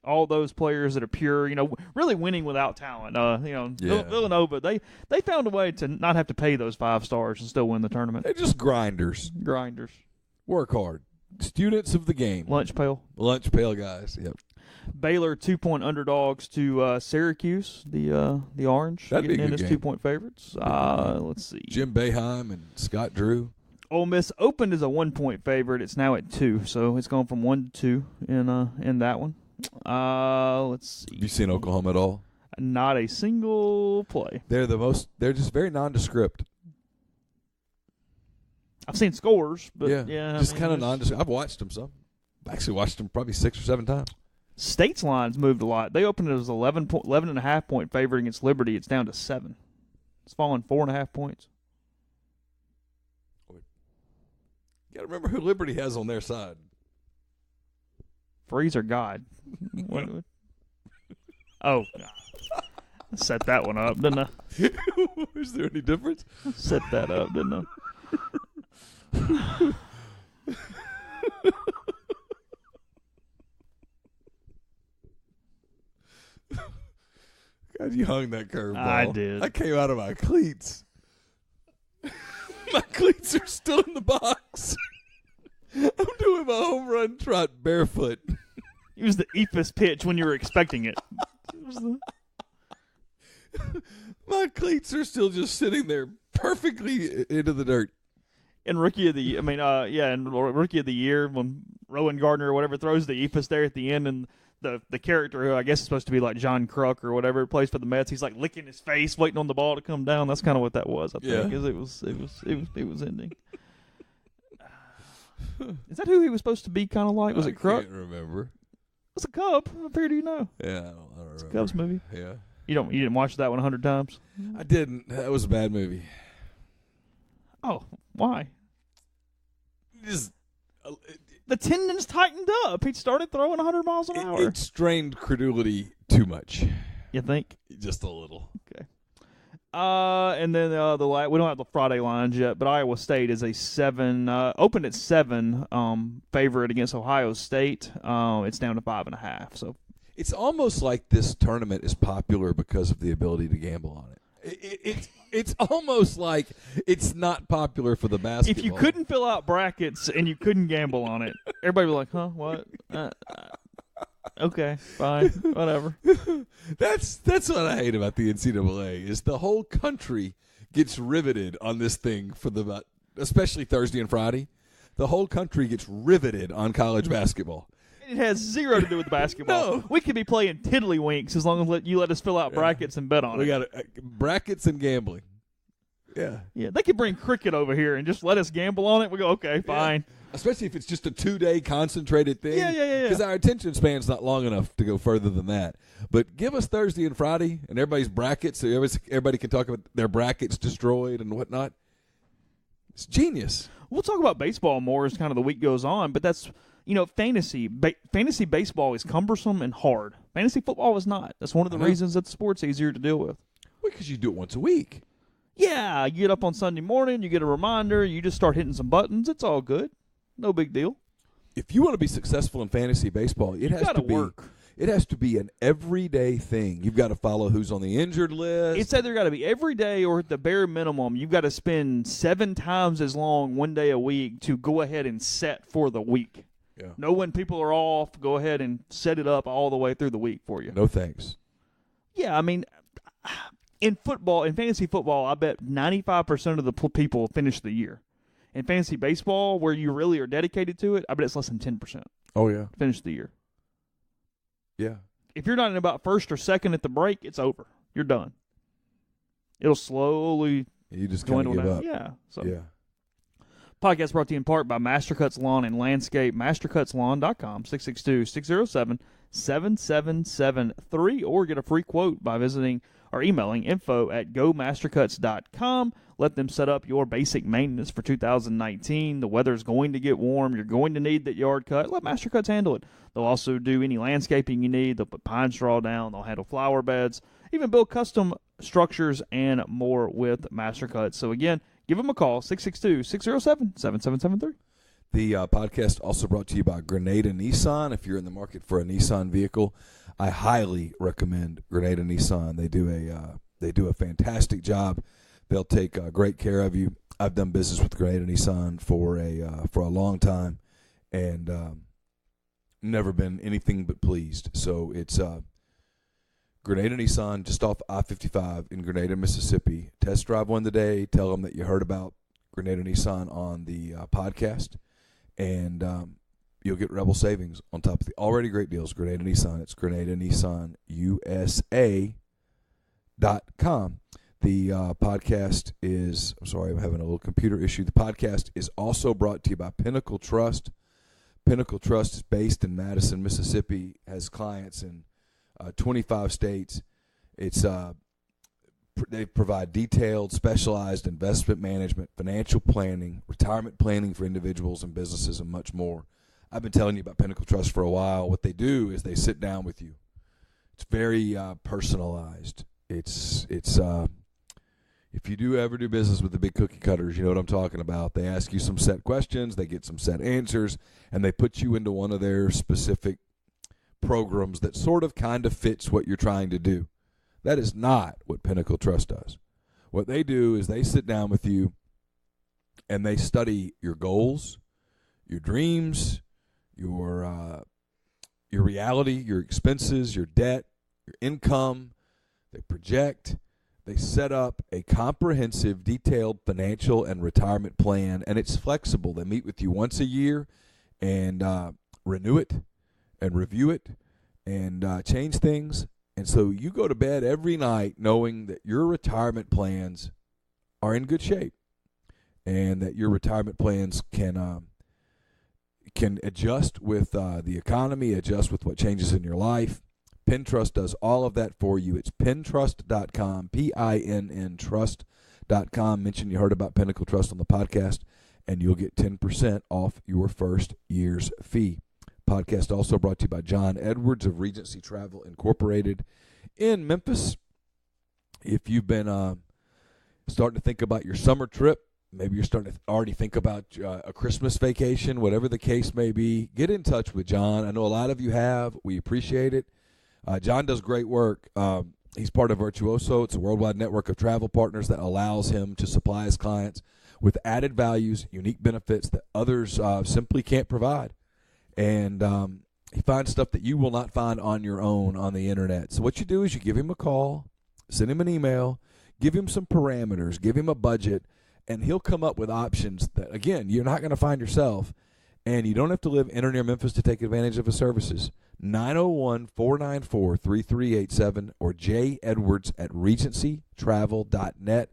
all those players that are pure, you know, really winning without talent. Villanova, they found a way to not have to pay those 5 stars and still win the tournament. They're just grinders. Grinders. Work hard. Students of the game. Lunch pail. Lunch pail guys, yep. Baylor 2-point underdogs to Syracuse, the Orange. That'd be a getting good in as game. 2-point favorites. Let's see. Jim Boeheim and Scott Drew. Ole Miss opened as a 1-point favorite. It's now at 2, so it's gone from 1 to 2 in that one. Let's see. Have you seen Oklahoma at all? Not a single play. They're just very nondescript. I've seen scores, but just kind of nondescript. I've watched them some. I've actually watched them probably 6 or 7 times. State's lines moved a lot. They opened it as 11.5 point favorite against Liberty. It's down to 7. It's fallen 4.5 points. You got to remember who Liberty has on their side. Freeze or God? Oh, I set that one up, didn't I? Is there any difference? Set that up, didn't I? God, you hung that curveball. I did. I came out of my cleats. My cleats are still in the box. I'm doing my home run trot barefoot. It was the eepus pitch when you were expecting it. My cleats are still just sitting there perfectly into the dirt. In Rookie of the Year, in Rookie of the Year, when Rowan Gardner or whatever throws the eepus there at the end, and the character who I guess is supposed to be like John Kruk or whatever plays for the Mets, he's like licking his face, waiting on the ball to come down. That's kind of what that was, I think, because it was ending. Is that who he was supposed to be kind of like? Was it Kruk? I can't remember. It's a Cub. I figured you know. Yeah, I don't remember. It's a Cubs movie. Yeah. You didn't watch that one 100 times? I didn't. That was a bad movie. Oh, why? Just the tendons tightened up. He started throwing 100 miles an hour. It strained credulity too much. You think? Just a little. Okay. And then we don't have the Friday lines yet, but Iowa State is a 7, opened at 7 favorite against Ohio State. It's down to 5.5. So it's almost like this tournament is popular because of the ability to gamble on it. It's almost like it's not popular for the basketball. If you couldn't fill out brackets and you couldn't gamble on it, everybody would be like, huh, what? Okay, fine, whatever. That's what I hate about the NCAA is the whole country gets riveted on this thing especially Thursday and Friday. The whole country gets riveted on college basketball. It has zero to do with basketball. No. We could be playing tiddlywinks as long as you let us fill out brackets and bet on We it. got brackets and gambling. Yeah. Yeah, they could bring cricket over here and just let us gamble on it. We go, okay, fine. Yeah. Especially if it's just a 2-day concentrated thing. Yeah. Because our attention span's not long enough to go further than that. But give us Thursday and Friday and everybody's brackets so everybody can talk about their brackets destroyed and whatnot. It's genius. We'll talk about baseball more as kind of the week goes on, but that's, fantasy. Fantasy baseball is cumbersome and hard. Fantasy football is not. That's one of the reasons that the sport's easier to deal with. Well, because you do it once a week. Yeah, you get up on Sunday morning, you get a reminder, you just start hitting some buttons. It's all good. No big deal. If you want to be successful in fantasy baseball, it has to be work. It has to be an everyday thing. You've got to follow who's on the injured list. It's either got to be every day or at the bare minimum, you've got to spend 7 times as long one day a week to go ahead and set for the week. Yeah. Know when people are off, go ahead and set it up all the way through the week for you. No thanks. Yeah, I mean, in fantasy football, I bet 95% of the people finish the year. In fantasy baseball, where you really are dedicated to it, I bet it's less than 10%. Oh, yeah. Finish the year. Yeah. If you're not in about first or second at the break, it's over. You're done. It'll slowly You just kind of give up. Yeah. So. Yeah. Podcast brought to you in part by Mastercuts Lawn and Landscape. MastercutsLawn.com, 662-607-7773, or get a free quote by visiting or emailing info@gomastercuts.com. Let them set up your basic maintenance for 2019. The weather's going to get warm. You're going to need that yard cut. Let Mastercuts handle it. They'll also do any landscaping you need. They'll put pine straw down. They'll handle flower beds, even build custom structures and more with Mastercuts. So, again, give them a call, 662-607-7773. The podcast also brought to you by Grenada Nissan. If you're in the market for a Nissan vehicle, I highly recommend Grenada Nissan. They do a fantastic job. They'll take great care of you. I've done business with Grenada Nissan for a long time, and never been anything but pleased. So it's Grenada Nissan, just off I-55 in Grenada, Mississippi. Test drive one today. Tell them that you heard about Grenada Nissan on the podcast, and you'll get Rebel savings on top of the already great deals. Grenada Nissan. It's GrenadaNissanUSA.com. The podcast is, I'm sorry, I'm having a little computer issue. The podcast is also brought to you by Pinnacle Trust. Pinnacle Trust is based in Madison, Mississippi, has clients in 25 states. It's they provide detailed, specialized investment management, financial planning, retirement planning for individuals and businesses, and much more. I've been telling you about Pinnacle Trust for a while. What they do is they sit down with you. It's very personalized. It's if you do ever do business with the big cookie cutters, you know what I'm talking about. They ask you some set questions, they get some set answers, and they put you into one of their specific programs that sort of kind of fits what you're trying to do. That is not what Pinnacle Trust does. What they do is they sit down with you and they study your goals, your dreams, your reality, your expenses, your debt, your income. They project. They set up a comprehensive, detailed financial and retirement plan, and it's flexible. They meet with you once a year and renew it and review it and change things. And so you go to bed every night knowing that your retirement plans are in good shape and that your retirement plans can adjust with the economy, adjust with what changes in your life. PinTrust does all of that for you. It's pintrust.com, PINN trust.com. Mention you heard about Pinnacle Trust on the podcast, and you'll get 10% off your first year's fee. Podcast also brought to you by John Edwards of Regency Travel Incorporated in Memphis. If you've been starting to think about your summer trip, maybe you're starting to already think about a Christmas vacation, whatever the case may be, get in touch with John. I know a lot of you have. We appreciate it. John does great work. He's part of Virtuoso. It's a worldwide network of travel partners that allows him to supply his clients with added values, unique benefits that others simply can't provide. And he finds stuff that you will not find on your own on the internet. So what you do is you give him a call, send him an email, give him some parameters, give him a budget, and he'll come up with options that, again, you're not going to find yourself. And you don't have to live in or near Memphis to take advantage of his services. 901-494-3387 or jedwards@regencytravel.net.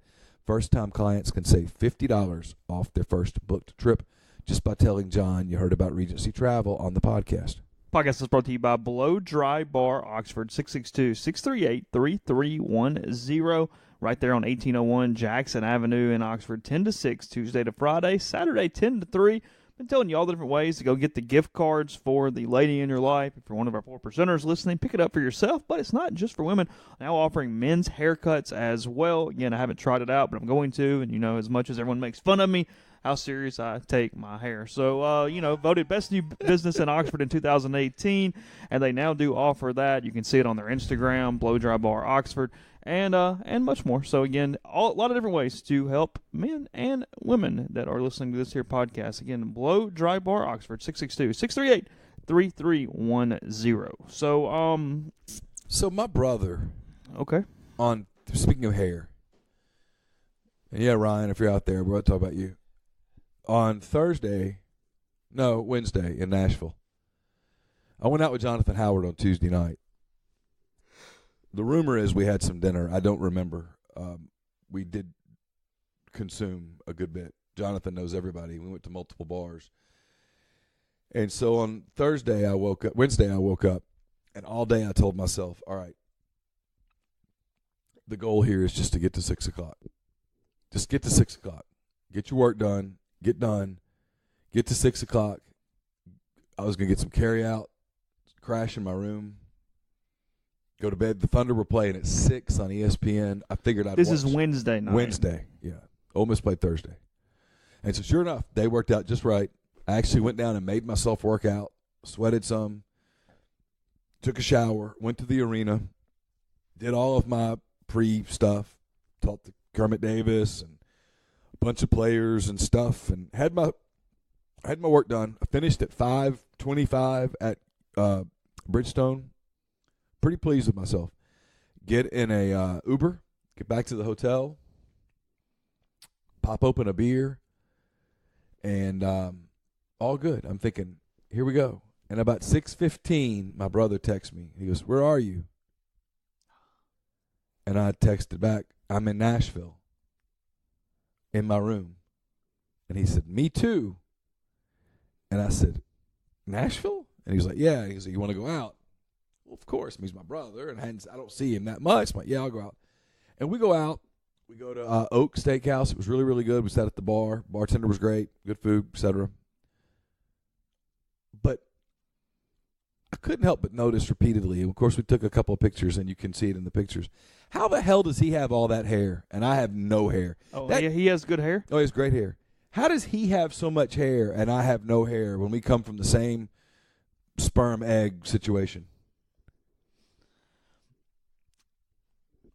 First-time clients can save $50 off their first booked trip just by telling John you heard about Regency Travel on the podcast. Podcast is brought to you by Blow Dry Bar Oxford, 662-638-3310, right there on 1801 Jackson Avenue in Oxford, 10 to 6, Tuesday to Friday, Saturday 10 to 3. Been telling you all the different ways to go get the gift cards for the lady in your life. If you're one of our 4%ers listening, pick it up for yourself, but it's not just for women. Now offering men's haircuts as well. Again, I haven't tried it out, but I'm going to, and as much as everyone makes fun of me, how serious I take my hair. So, voted best new business in Oxford in 2018, and they now do offer that. You can see it on their Instagram, Blow Dry Bar Oxford, and much more. So, again, a lot of different ways to help men and women that are listening to this here podcast. Again, Blow Dry Bar Oxford, 662-638-3310. So my brother, okay. Speaking of hair, and yeah, Ryan, if you're out there, we're going to talk about you. On Wednesday in Nashville, I went out with Jonathan Howard on Tuesday night. The rumor is we had some dinner. I don't remember. We did consume a good bit. Jonathan knows everybody. We went to multiple bars. And so on Wednesday I woke up, and all day I told myself, all right, the goal here is just to get to 6 o'clock. Just get to 6 o'clock. Get your work done. Get done. Get to 6 o'clock. I was going to get some carry out, crash in my room, go to bed. The Thunder were playing at 6 on ESPN. I figured I'd watch. This is Wednesday night. Wednesday, yeah. Ole Miss played Thursday. And so sure enough, they worked out just right. I actually went down and made myself work out, sweated some, took a shower, went to the arena, did all of my pre-stuff, talked to Kermit Davis and a bunch of players and stuff, and had my work done. I finished at 5:25 at Bridgestone. Pretty pleased with myself. Get in a Uber, get back to the hotel, pop open a beer, and all good. I'm thinking, here we go. And about 6:15, my brother texts me. He goes, "Where are you?" And I texted back, "I'm in Nashville, in my room." And he said, "Me too." And I said, "Nashville?" And he was like, "Yeah." He said, "You want to go out?" Well, of course. He's my brother, and I don't see him that much. I'm like, "Yeah, I'll go out." And we go out. We go to Oak Steakhouse. It was really, really good. We sat at the bar. Bartender was great. Good food, etc. But I couldn't help but notice repeatedly, and of course we took a couple of pictures, and you can see it in the pictures, how the hell does he have all that hair, and I have no hair? Yeah, he has good hair? Oh, he has great hair. How does he have so much hair, and I have no hair when we come from the same sperm-egg situation?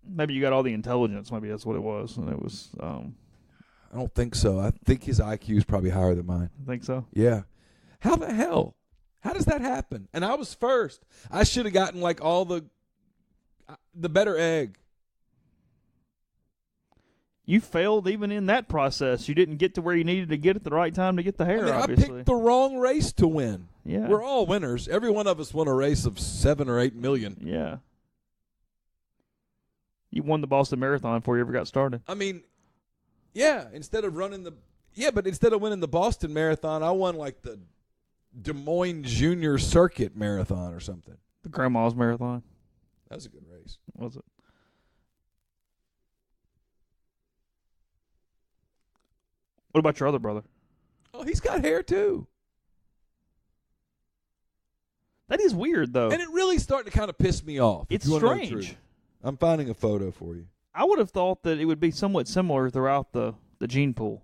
Maybe you got all the intelligence. Maybe that's what it was. And it was. I don't think so. I think his IQ is probably higher than mine. I think so? Yeah. How the hell? How does that happen? And I was first. I should have gotten like all the better egg. You failed even in that process. You didn't get to where you needed to get at the right time to get the hair, obviously. I picked the wrong race to win. Yeah. We're all winners. Every one of us won a race of 7 or 8 million. Yeah. You won the Boston Marathon before you ever got started. I mean, yeah, instead of winning the Boston Marathon, I won like the Des Moines Junior Circuit Marathon or something. The Grandma's Marathon. That was a good race. Was it? What about your other brother? Oh, he's got hair too. That is weird, though. And it really starting to kind of piss me off. It's strange. I'm finding a photo for you. I would have thought that it would be somewhat similar throughout the gene pool.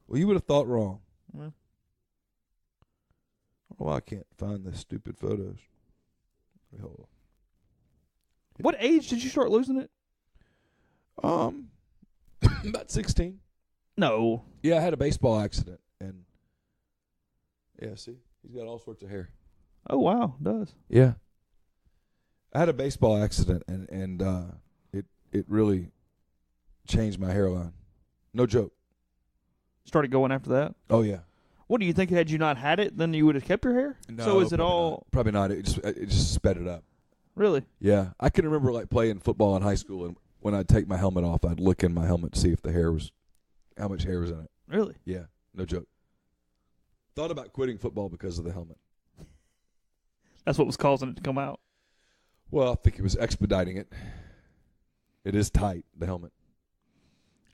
Well, you would have thought wrong. Yeah. Oh, I can't find the stupid photos. Hold on. What age did you start losing it? About 16. No. Yeah, I had a baseball accident, and see, he's got all sorts of hair. Oh wow, it does. Yeah, I had a baseball accident, and it really changed my hairline. No joke. Started going after that. Oh yeah. What do you think? Had you not had it, then you would have kept your hair? No, so is it all probably not. It just sped it up. really? Yeah, I can remember like playing football in high school, and when I'd take my helmet off, I'd look in my helmet to see if how much hair was in it. Really? Yeah, no joke. Thought about quitting football because of the helmet. That's what was causing it to come out. Well, I think it was expediting it. It is tight, the helmet.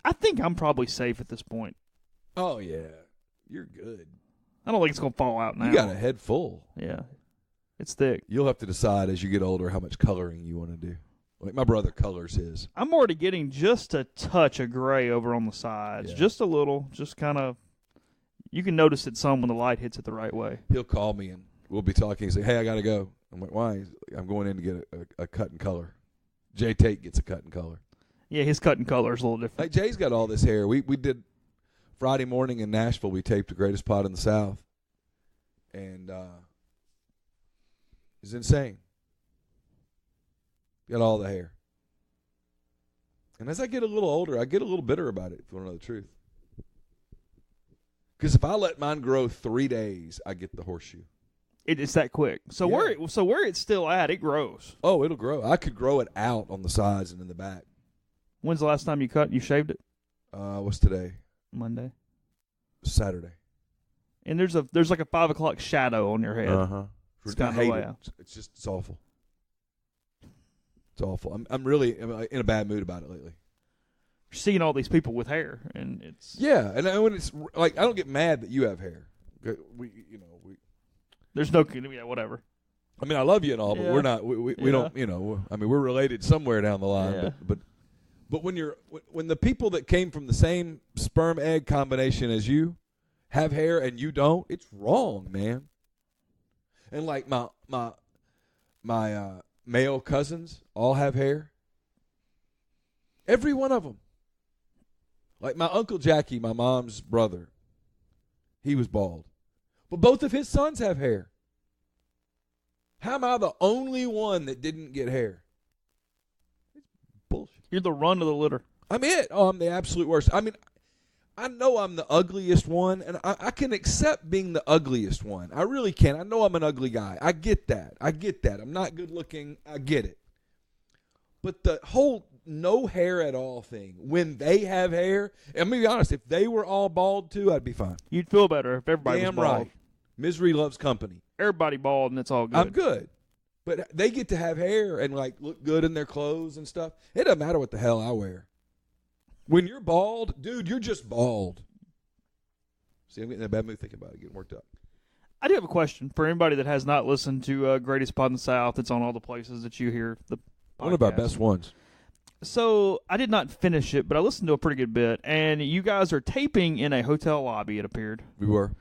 I think I'm probably safe at this point. Oh yeah, you're good. I don't think it's gonna fall out now. You got a head full. Yeah, it's thick. You'll have to decide as you get older how much coloring you want to do. Like my brother colors his. I'm already getting just a touch of gray over on the sides, Yeah. just a little, just kind of. You can notice it some when the light hits it the right way. He'll call me and we'll be talking. He'll say, "Hey, I got to go." I'm like, "Why?" He's like, "I'm going in to get a cut and color." Jay Tate gets a cut and color. Yeah, his cut and color is a little different. Like Jay's got all this hair. We did Friday morning in Nashville. We taped the Greatest Pod in the South, and it's insane. Got all the hair. And as I get a little older, I get a little bitter about it, if you want to know the truth. Because if I let mine grow 3 days, I get the horseshoe. It's that quick. So Yeah. where it's still at, it grows. Oh, it'll grow. I could grow it out on the sides and in the back. When's the last time you shaved it? What's today? Monday. Saturday. And there's like a 5 o'clock shadow on your head. It's I kinda hate way it. out. It's awful. It's awful. I'm really in a bad mood about it lately. You're seeing all these people with hair, and it's Yeah, and when it's like I don't get mad that you have hair. We there's no whatever. I mean, I love you and all, but Yeah. we're not. We Yeah. don't. I mean, we're related somewhere down the line. Yeah. But when the people that came from the same sperm egg combination as you have hair and you don't, it's wrong, man. And like my male cousins all have hair. Every one of them. Like my Uncle Jackie, my mom's brother, he was bald. But both of his sons have hair. How am I the only one that didn't get hair? It's bullshit. You're the run of the litter. I'm it. Oh, I'm the absolute worst. I mean, I know I'm the ugliest one, and I can accept being the ugliest one. I really can. I know I'm an ugly guy. I get that. I'm not good looking. I get it. But the whole no hair at all thing, when they have hair, and I'm going to be honest, if they were all bald too, I'd be fine. You'd feel better if everybody Damn was bald. right. Misery loves company. Everybody bald, and it's all good. I'm good. But they get to have hair and like look good in their clothes and stuff. It doesn't matter what the hell I wear. When you're bald, dude, you're just bald. See, I'm getting in a bad mood thinking about it, getting worked up. I do have a question for anybody that has not listened to Greatest Pod in the South. It's on all the places that you hear the podcast. One of our best ones. So I did not finish it, but I listened to a pretty good bit. And you guys are taping in a hotel lobby, it appeared. We were.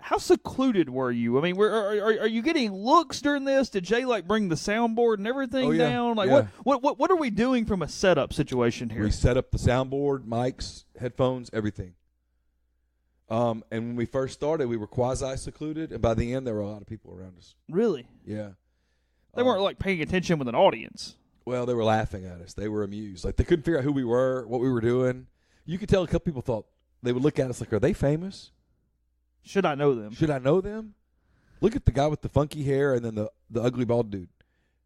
How secluded were you? I mean, are you getting looks during this? Did Jay bring the soundboard and everything down? What are we doing from a setup situation here? We set up the soundboard, mics, headphones, everything. And when we first started, we were quasi-secluded, and by the end, there were a lot of people around us. Really? Yeah. They weren't paying attention with an audience. Well, they were laughing at us. They were amused. Like, they couldn't figure out who we were, what we were doing. You could tell a couple people thought, they would look at us like, are they famous? Should I know them? Should I know them? Look at the guy with the funky hair and then the ugly bald dude.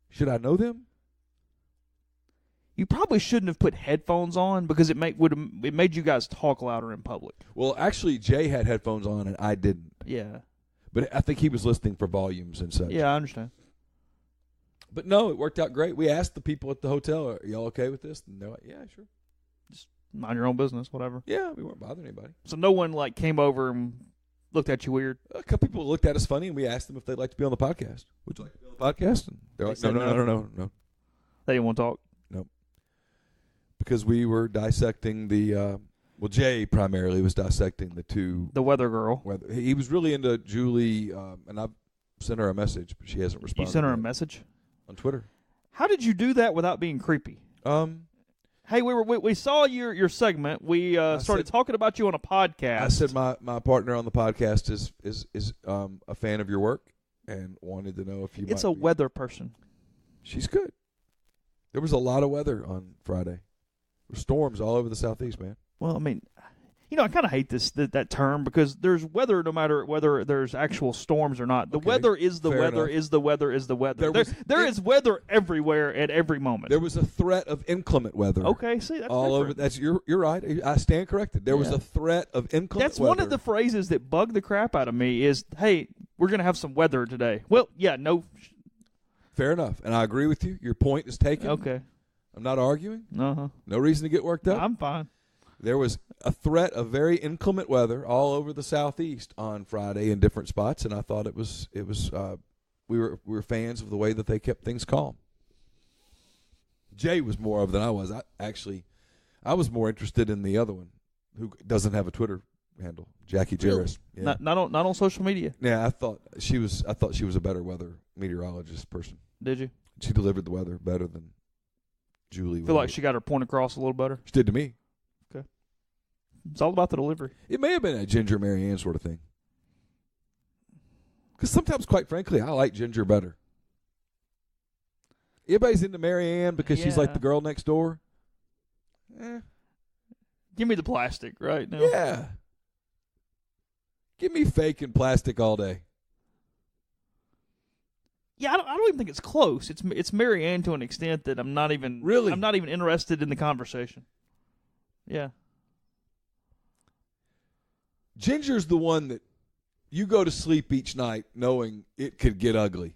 Should I know them? You probably shouldn't have put headphones on because it made you guys talk louder in public. Well, actually, Jay had headphones on and I didn't. Yeah. But I think he was listening for volumes and such. Yeah, I understand. But no, it worked out great. We asked the people at the hotel, are y'all okay with this? And they're like, yeah, sure. Just mind your own business, whatever. Yeah, we weren't bothering anybody. So no one came over and looked at you weird? A couple people looked at us funny, and we asked them if they'd like to be on the podcast. Would you like to be on the podcast? And they're like, no. They didn't want to talk? No. Because we were dissecting Jay primarily was dissecting the two. The weather girl. He was really into Julie, and I've sent her a message, but she hasn't responded. You sent her a yet. message? On Twitter. How did you do that without being creepy? Hey, we saw your segment. We started talking about you on a podcast. I said my partner on the podcast is a fan of your work and wanted to know if you. It's a weather person. She's good. There was a lot of weather on Friday. There were storms all over the Southeast, man. Well, I mean, I kind of hate that term because there's weather no matter whether there's actual storms or not. The weather is the weather is the weather is the weather. There is weather everywhere at every moment. There was a threat of inclement weather. Okay, see, that's all different. over. That's you're right. I stand corrected. There was a threat of inclement weather. That's one of the phrases that bug the crap out of me is, hey, we're going to have some weather today. Well, yeah, no. Fair enough, and I agree with you. Your point is taken. Okay. I'm not arguing. Uh-huh. No reason to get worked up. I'm fine. There was a threat of very inclement weather all over the Southeast on Friday in different spots, and I thought it was we were fans of the way that they kept things calm. Jay was more of than I was. I was more interested in the other one, who doesn't have a Twitter handle, Jackie Jarris. Really? Yeah. Not on social media. Yeah, I thought she was a better weather meteorologist person. Did you? She delivered the weather better than Julie. I feel like she got her point across a little better. She did to me. Okay. It's all about the delivery. It may have been a Ginger Marianne sort of thing. Because sometimes, quite frankly, I like Ginger better. Everybody's into Marianne because she's like the girl next door. Give me the plastic right now. Yeah. Give me fake and plastic all day. Yeah, I don't even think it's close. It's Marianne to an extent that I'm not even interested in the conversation. Yeah. Ginger's the one that you go to sleep each night knowing it could get ugly.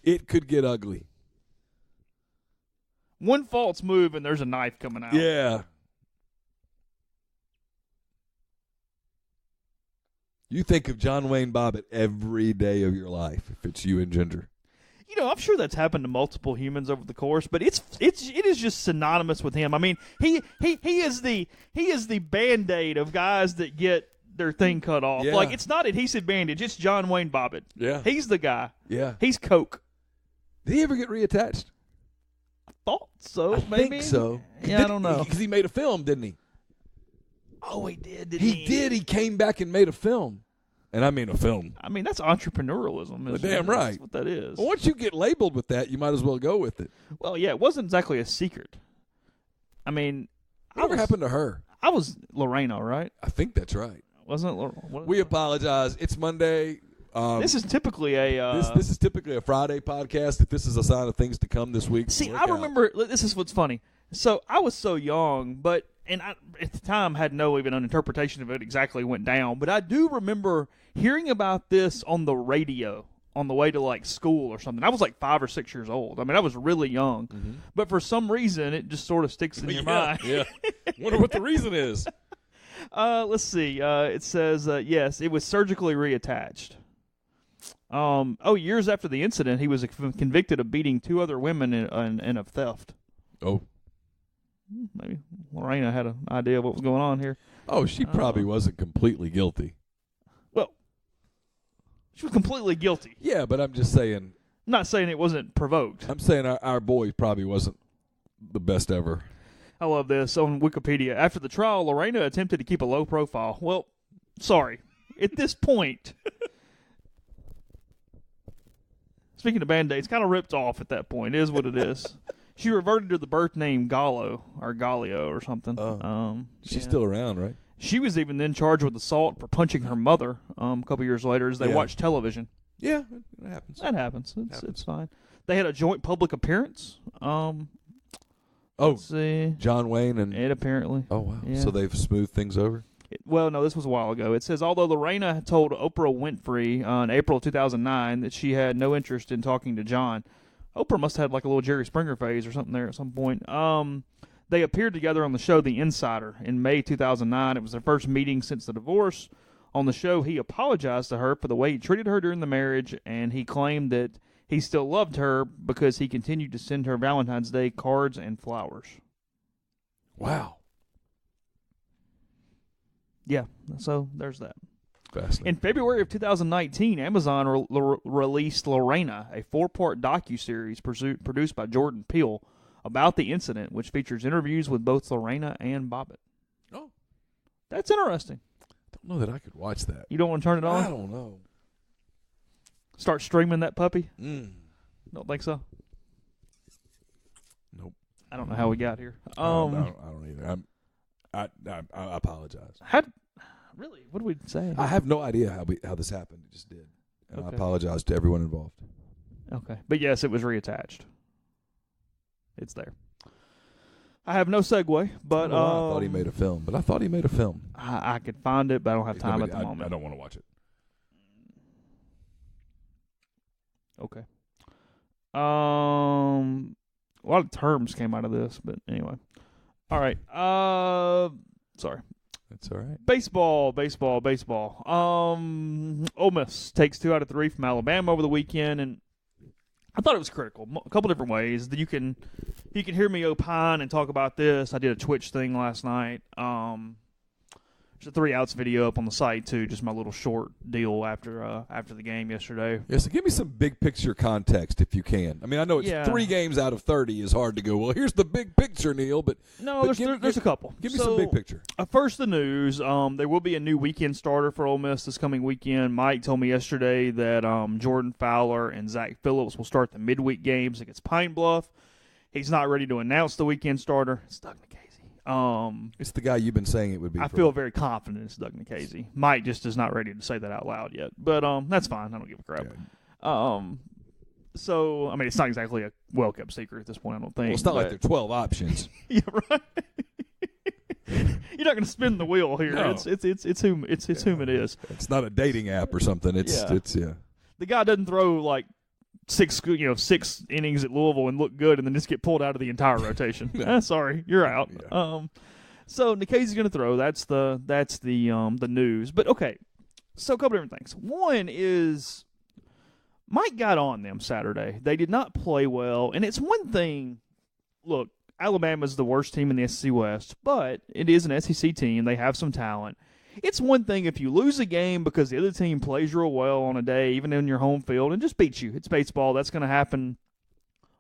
It could get ugly. One false move and there's a knife coming out. Yeah. You think of John Wayne Bobbitt every day of your life if it's you and Ginger. I'm sure that's happened to multiple humans over the course, but it is just synonymous with him. I mean, he is the Band-Aid of guys that get their thing cut off. Yeah. Like, it's not adhesive bandage, it's John Wayne Bobbitt. Yeah. He's the guy. Yeah. He's Coke. Did he ever get reattached? Thought so, I maybe. think so. Yeah, I don't know. Because he made a film, didn't he? Oh, he did, He did. He came back and made a film. And I mean a film. I mean, that's entrepreneurialism. Damn right. That's what that is. Well, once you get labeled with that, you might as well go with it. Well, yeah, it wasn't exactly a secret. I mean, Whatever happened to her? I was Lorena, right? I think that's right. Wasn't it? We apologize. It's Monday. This is typically a this is typically a Friday podcast. If this is a sign of things to come this week, see, I remember. This is what's funny. So I was so young, but I at the time had no even an interpretation of it exactly went down. But I do remember hearing about this on the radio on the way to like school or something. I was like 5 or 6 years old. I mean, I was really young, but for some reason it just sort of sticks in your mind. Yeah. Wonder what the reason is. Let's see. It says yes, it was surgically reattached. Years after the incident, he was convicted of beating 2 other women in a theft. Oh. Maybe Lorena had an idea of what was going on here. Oh, she probably wasn't completely guilty. Well, she was completely guilty. Yeah, but I'm just saying. I'm not saying it wasn't provoked. I'm saying our boy probably wasn't the best ever. I love this on Wikipedia. After the trial, Lorena attempted to keep a low profile. Well, sorry. At this point, speaking of Band-Aids, kind of ripped off at that point. It is what it is. She reverted to the birth name Gallo or Gallio or something. She's still around, right? She was even then charged with assault for punching her mother a couple years later as they watched television. Yeah, it happens. That happens. It's fine. They had a joint public appearance. Let's see. John Wayne and Ed apparently. Oh, wow. Yeah. So they've smoothed things over? Well, no, this was a while ago. It says, although Lorena had told Oprah Winfrey in April 2009 that she had no interest in talking to John, Oprah must have had like a little Jerry Springer phase or something there at some point. They appeared together on the show The Insider in May 2009. It was their first meeting since the divorce. On the show, he apologized to her for the way he treated her during the marriage, and he claimed that he still loved her because he continued to send her Valentine's Day cards and flowers. Wow. Yeah, so there's that. Fascinating. In February of 2019, Amazon released Lorena, a 4-part docuseries produced by Jordan Peele about the incident, which features interviews with both Lorena and Bobbitt. Oh. That's interesting. I don't know that I could watch that. You don't want to turn it on? I don't know. Start streaming that puppy? Don't think so? Nope. I don't know how we got here. I don't either. I apologize. Really? What did we say? I have no idea how this happened. It just did. And I apologize to everyone involved. Okay. But yes, it was reattached. It's there. I have no segue, but I thought he made a film. I could find it, but I don't have time at the moment. I don't want to watch it. Okay. A lot of terms came out of this, but anyway. All right. Sorry. That's all right. Baseball. Ole Miss takes 2 out of 3 from Alabama over the weekend, and I thought it was critical. A couple different ways that you can hear me opine and talk about this. I did a Twitch thing last night. There's a 3 outs video up on the site too. Just my little short deal after the game yesterday. Yeah, so give me some big picture context if you can. I mean, I know it's 3 games out of 30 is hard to go, well, here's the big picture, Neil, but there's a couple. Give me some big picture. First, the news. There will be a new weekend starter for Ole Miss this coming weekend. Mike told me yesterday that Jordan Fowler and Zach Phillips will start the midweek games against Pine Bluff. He's not ready to announce the weekend starter. It's Doug Nikhazy. It's the guy you've been saying it would be. I feel very confident it's Doug Nikhazy. Mike just is not ready to say that out loud yet, but that's fine. I don't give a crap. Yeah. So I mean, it's not exactly a well-kept secret at this point. I don't think. Well, it's not like there are 12 options. Yeah, right. You're not going to spin the wheel here. No. It's whom it is. It's not a dating app or something. It's The guy doesn't throw like 6 innings at Louisville and look good and then just get pulled out of the entire rotation. Sorry, you're out. Yeah. So Nikhazy's going to throw. That's the news. But okay, so a couple different things. One is Mike got on them Saturday. They did not play well, and it's one thing. Look, Alabama's the worst team in the SEC West, but it is an SEC team. They have some talent. It's one thing if you lose a game because the other team plays real well on a day, even in your home field, and just beats you. It's baseball. That's going to happen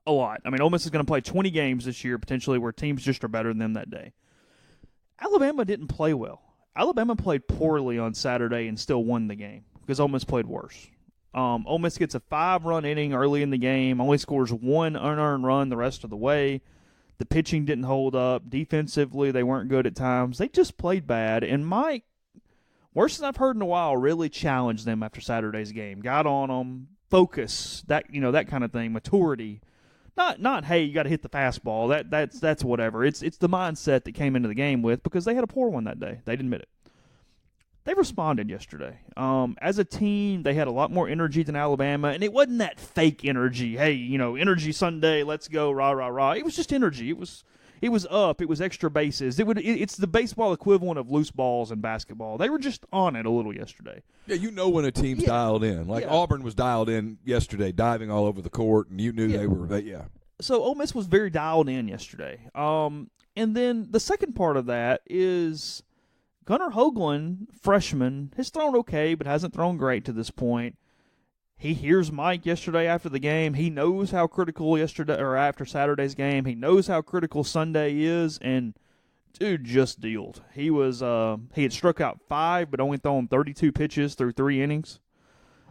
a lot. I mean, Ole Miss is going to play 20 games this year, potentially, where teams just are better than them that day. Alabama didn't play well. Alabama played poorly on Saturday and still won the game because Ole Miss played worse. Ole Miss gets a 5-run inning early in the game, only scores 1 unearned run the rest of the way. The pitching didn't hold up. Defensively, they weren't good at times. They just played bad, and Mike, worse than I've heard in a while, really challenged them after Saturday's game. Got on them, focus, that kind of thing, maturity. Not hey, you got to hit the fastball. That's whatever. It's the mindset that came into the game with because they had a poor one that day. They didn't admit it. They responded yesterday. As a team, they had a lot more energy than Alabama, and it wasn't that fake energy. Hey, energy Sunday, let's go, rah rah rah. It was just energy. It was up. It was extra bases. It's the baseball equivalent of loose balls in basketball. They were just on it a little yesterday. Yeah, when a team's dialed in. Like Auburn was dialed in yesterday, diving all over the court, and you knew they were. So Ole Miss was very dialed in yesterday. And then the second part of that is Gunnar Hoagland, freshman, has thrown okay, but hasn't thrown great to this point. He hears Mike yesterday after the game. He knows how critical after Saturday's game. He knows how critical Sunday is, and dude just dealed. He had struck out 5, but only thrown 32 pitches through 3 innings.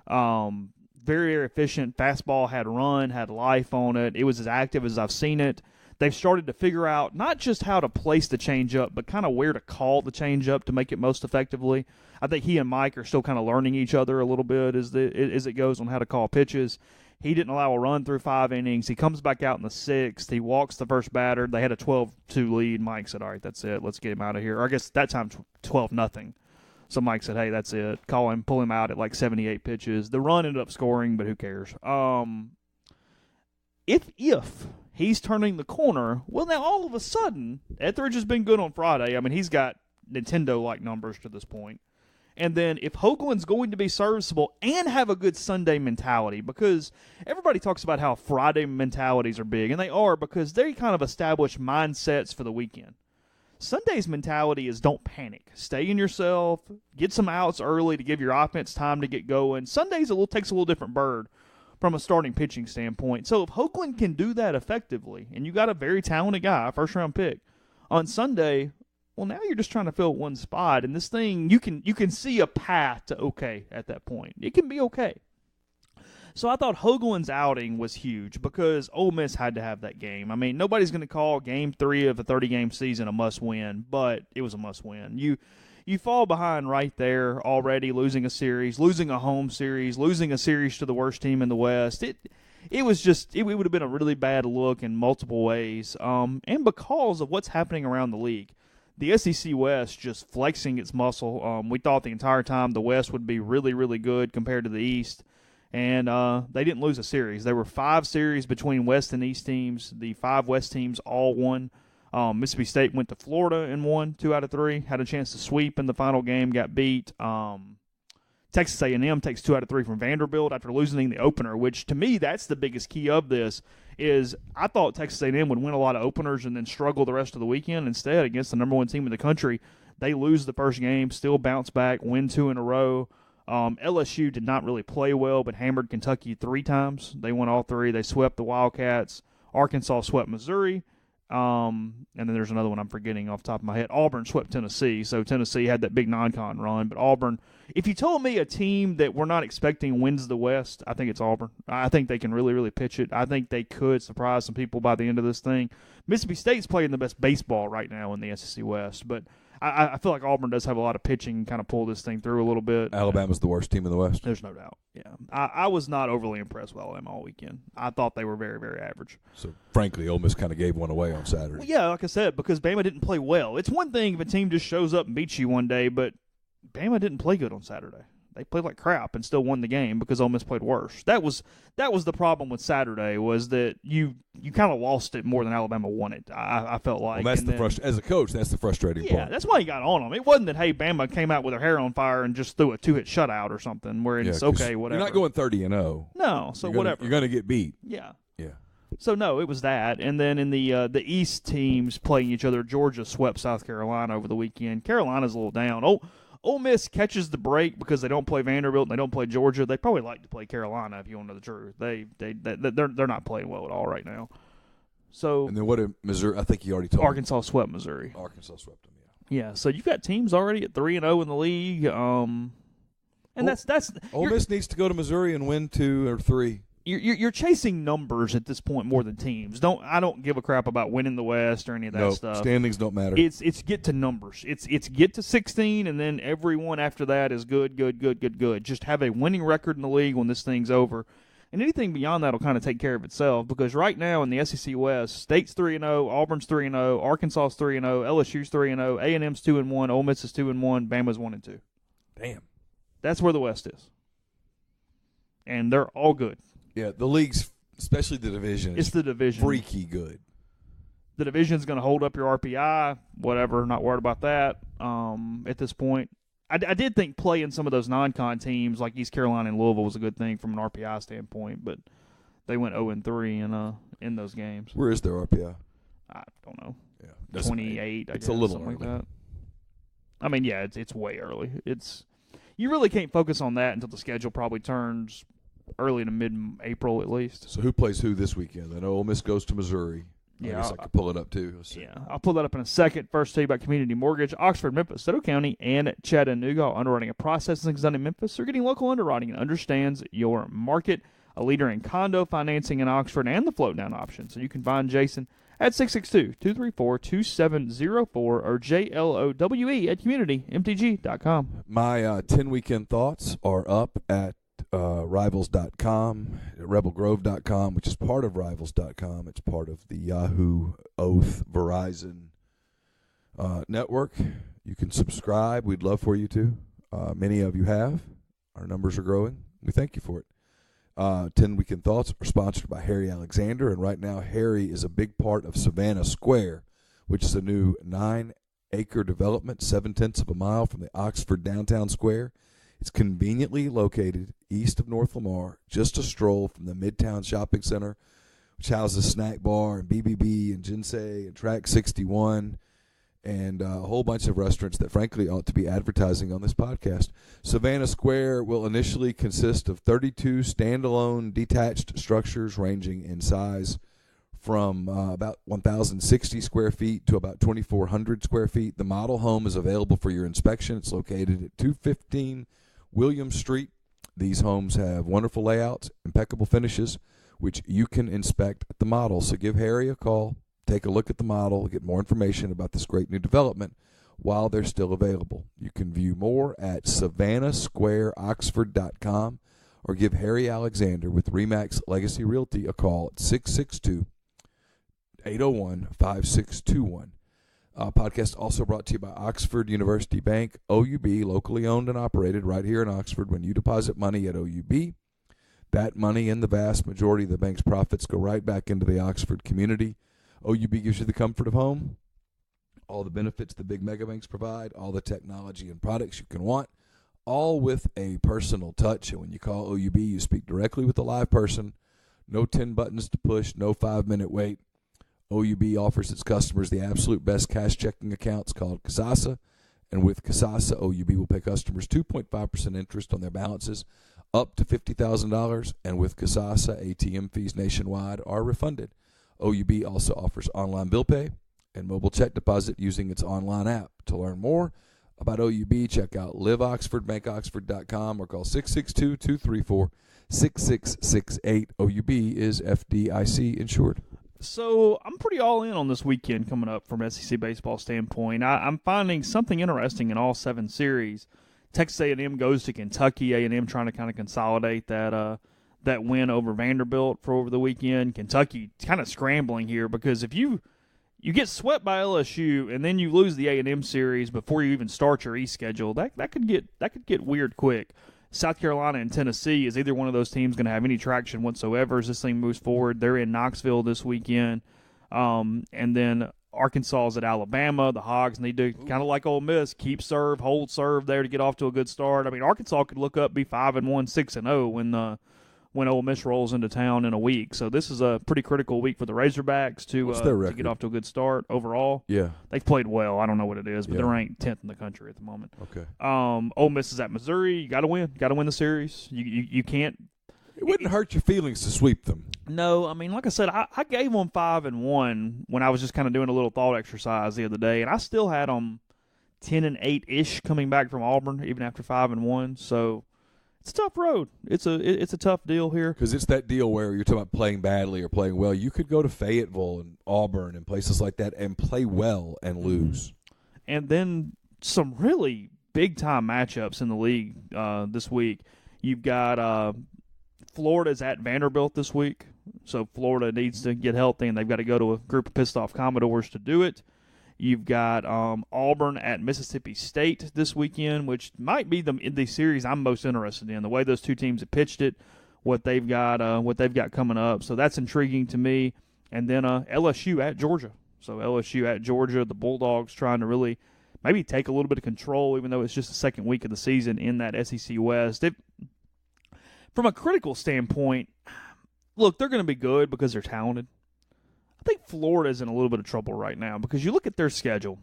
Very, very efficient. Fastball had run, had life on it. It was as active as I've seen it. They've started to figure out not just how to place the changeup, but kind of where to call the changeup to make it most effectively. I think he and Mike are still kind of learning each other a little bit as it goes on how to call pitches. He didn't allow a run through 5 innings. He comes back out in the 6th. He walks the first batter. They had a 12-2 lead. Mike said, all right, that's it. Let's get him out of here. Or I guess that time 12-0. So Mike said, hey, that's it. Pull him out at like 78 pitches. The run ended up scoring, but who cares? If he's turning the corner, well, now all of a sudden, Etheridge has been good on Friday. I mean, he's got Nintendo-like numbers to this point. And then if Hoagland's going to be serviceable and have a good Sunday mentality, because everybody talks about how Friday mentalities are big, and they are because they kind of establish mindsets for the weekend. Sunday's mentality is don't panic. Stay in yourself. Get some outs early to give your offense time to get going. Sunday's takes a little different bird from a starting pitching standpoint. So if Hoagland can do that effectively, and you got a very talented guy, first-round pick, on Sunday, well, now you're just trying to fill one spot. And this thing, you can see a path to okay at that point. It can be okay. So I thought Hoagland's outing was huge because Ole Miss had to have that game. I mean, nobody's going to call Game 3 of a 30-game season a must-win, but it was a must-win. You fall behind right there already, losing a series, losing a home series, losing a series to the worst team in the West. It would have been a really bad look in multiple ways, and because of what's happening around the league. The SEC West just flexing its muscle. We thought the entire time the West would be really, really good compared to the East. And they didn't lose a series. There were 5 series between West and East teams. The 5 West teams all won. Mississippi State went to Florida and won 2 out of 3. Had a chance to sweep in the final game, got beat. Texas A&M takes 2 out of 3 from Vanderbilt after losing the opener, which to me that's the biggest key of this. Is I thought Texas A&M would win a lot of openers and then struggle the rest of the weekend. Instead, against the number 1 team in the country, they lose the first game, still bounce back, win 2 in a row. LSU did not really play well, but hammered Kentucky 3 times. They won all 3. They swept the Wildcats. Arkansas swept Missouri. And then there's another one I'm forgetting off the top of my head. Auburn swept Tennessee, so Tennessee had that big non-con run. But Auburn, if you told me a team that we're not expecting wins the West, I think it's Auburn. I think they can really, really pitch it. I think they could surprise some people by the end of this thing. Mississippi State's playing the best baseball right now in the SEC West, but I feel like Auburn does have a lot of pitching and kind of pull this thing through a little bit. Alabama's the worst team in the West. There's no doubt. Yeah, I was not overly impressed with Alabama all weekend. I thought they were very, very average. So, frankly, Ole Miss kind of gave one away on Saturday. Well, yeah, like I said, because Bama didn't play well. It's one thing if a team just shows up and beats you one day, but Bama didn't play good on Saturday. They played like crap and still won the game because Ole Miss played worse. That was the problem with Saturday, was that you kind of lost it more than Alabama won it. I felt like. Well, that's as a coach, that's the frustrating part. Yeah, that's why you got on them. It wasn't that, hey, Bama came out with their hair on fire and just threw a 2-hit shutout or something where it's okay, whatever. You're not going 30-0. No, so whatever. You're going to get beat. Yeah. Yeah. So, no, it was that. And then in the East teams playing each other, Georgia swept South Carolina over the weekend. Carolina's a little down. Ole Miss catches the break because they don't play Vanderbilt and they don't play Georgia. They probably like to play Carolina, if you want to know the truth. They're not playing well at all right now. So, and then what did Missouri? I think you already told Arkansas swept Missouri. Arkansas swept them. Yeah. So you've got teams already at 3-0 in the league. That's Ole Miss needs to go to Missouri and win 2 or 3. You're chasing numbers at this point more than teams. I don't give a crap about winning the West or any of that stuff. Standings don't matter. It's get to numbers. It's get to 16, and then everyone after that is good. Just have a winning record in the league when this thing's over, and anything beyond that will kind of take care of itself. Because right now in the SEC West, State's 3-0, Auburn's 3-0, Arkansas's 3-0, LSU's 3-0, A&M's 2-1, Ole Miss is 2-1, Bama's 1-2. Damn, that's where the West is, and they're all good. Yeah, the league's, especially the division. It's the division. Freaky good. The division's going to hold up your RPI, whatever. Not worried about that at this point. I did think playing some of those non-con teams like East Carolina and Louisville was a good thing from an RPI standpoint, but they went 0-3 in those games. Where is their RPI? I don't know. Yeah, 28. It's a little early. Like that. I mean, yeah, it's way early. You really can't focus on that until the schedule probably turns early to mid-April at least. So who plays who this weekend? I know Ole Miss goes to Missouri. I guess I could pull it up too. Yeah, I'll pull that up in a second. First, tell you about Community Mortgage, Oxford, Memphis, Soto County, and Chattanooga. Underwriting and processing is done in Memphis. They're getting local underwriting and understands your market. A leader in condo financing in Oxford and the float-down option. So you can find Jason at 662-234-2704 or JLOWE@communitymtg.com. My 10 weekend thoughts are up at Rivals.com, RebelGrove.com, which is part of Rivals.com. It's part of the Yahoo, Oath, Verizon network. You can subscribe. We'd love for you to. Many of you have. Our numbers are growing. We thank you for it. 10 Weekend Thoughts are sponsored by Harry Alexander, and right now Harry is a big part of Savannah Square, which is a new 9-acre development, 0.7 of a mile from the Oxford downtown square. It's conveniently located east of North Lamar, just a stroll from the Midtown Shopping Center, which houses Snack Bar and BBB and Jinsei and Track 61. and a whole bunch of restaurants that, frankly, ought to be advertising on this podcast. Savannah Square will initially consist of 32 standalone detached structures ranging in size from about 1,060 square feet to about 2,400 square feet. The model home is available for your inspection. It's located at 215 William Street. These homes have wonderful layouts, impeccable finishes, which you can inspect at the model. So give Harry a call, take a look at the model, get more information about this great new development while they're still available. You can view more at savannahsquareoxford.com or give Harry Alexander with RE/MAX Legacy Realty a call at 662-801-5621. Podcast also brought to you by Oxford University Bank, OUB, locally owned and operated right here in Oxford. When you deposit money at OUB, that money and the vast majority of the bank's profits go right back into the Oxford community. OUB gives you the comfort of home, all the benefits the big mega banks provide, all the technology and products you can want, all with a personal touch. And when you call OUB, you speak directly with a live person. No 10 buttons to push, no 5-minute wait. OUB offers its customers the absolute best cash checking accounts called Kasasa. And with Kasasa, OUB will pay customers 2.5% interest on their balances up to $50,000. And with Kasasa, ATM fees nationwide are refunded. OUB also offers online bill pay and mobile check deposit using its online app. To learn more about OUB, check out liveoxfordbankoxford.com or call 662-234-6668. OUB is FDIC insured. So I'm pretty all in on this weekend coming up from an SEC baseball standpoint. I'm finding something interesting in all 7 series. Texas A&M goes to Kentucky. A&M trying to kind of consolidate that win over Vanderbilt for over the weekend. Kentucky kind of scrambling here because if you get swept by LSU and then you lose the A&M series before you even start your East schedule, that could get weird quick. South Carolina and Tennessee, is either one of those teams going to have any traction whatsoever as this thing moves forward? They're in Knoxville this weekend. And then Arkansas is at Alabama. The Hogs need to, kind of like Ole Miss, keep serve, hold serve there to get off to a good start. I mean, Arkansas could look up, be 5-1, 6-0 when Ole Miss rolls into town in a week. So this is a pretty critical week for the Razorbacks to get off to a good start overall. Yeah. They've played well. I don't know what it is, but they're ranked 10th in the country at the moment. Okay. Ole Miss is at Missouri. You got to win. Got to win the series. You can't. It wouldn't hurt your feelings to sweep them. No, I mean, like I said, I gave them 5-1 when I was just kind of doing a little thought exercise the other day, and I still had them 10-8-ish coming back from Auburn, even after 5-1. So it's a tough road. It's a tough deal here. Because it's that deal where you're talking about playing badly or playing well. You could go to Fayetteville and Auburn and places like that and play well and lose. And then some really big-time matchups in the league this week. You've got Florida's at Vanderbilt this week. So Florida needs to get healthy, and they've got to go to a group of pissed-off Commodores to do it. You've got Auburn at Mississippi State this weekend, which might be the series I'm most interested in. The way those two teams have pitched it, what they've got coming up. So that's intriguing to me. And then LSU at Georgia. So LSU at Georgia, the Bulldogs trying to really maybe take a little bit of control, even though it's just the second week of the season in that SEC West. From a critical standpoint, look, they're going to be good because they're talented. I think Florida's in a little bit of trouble right now because you look at their schedule,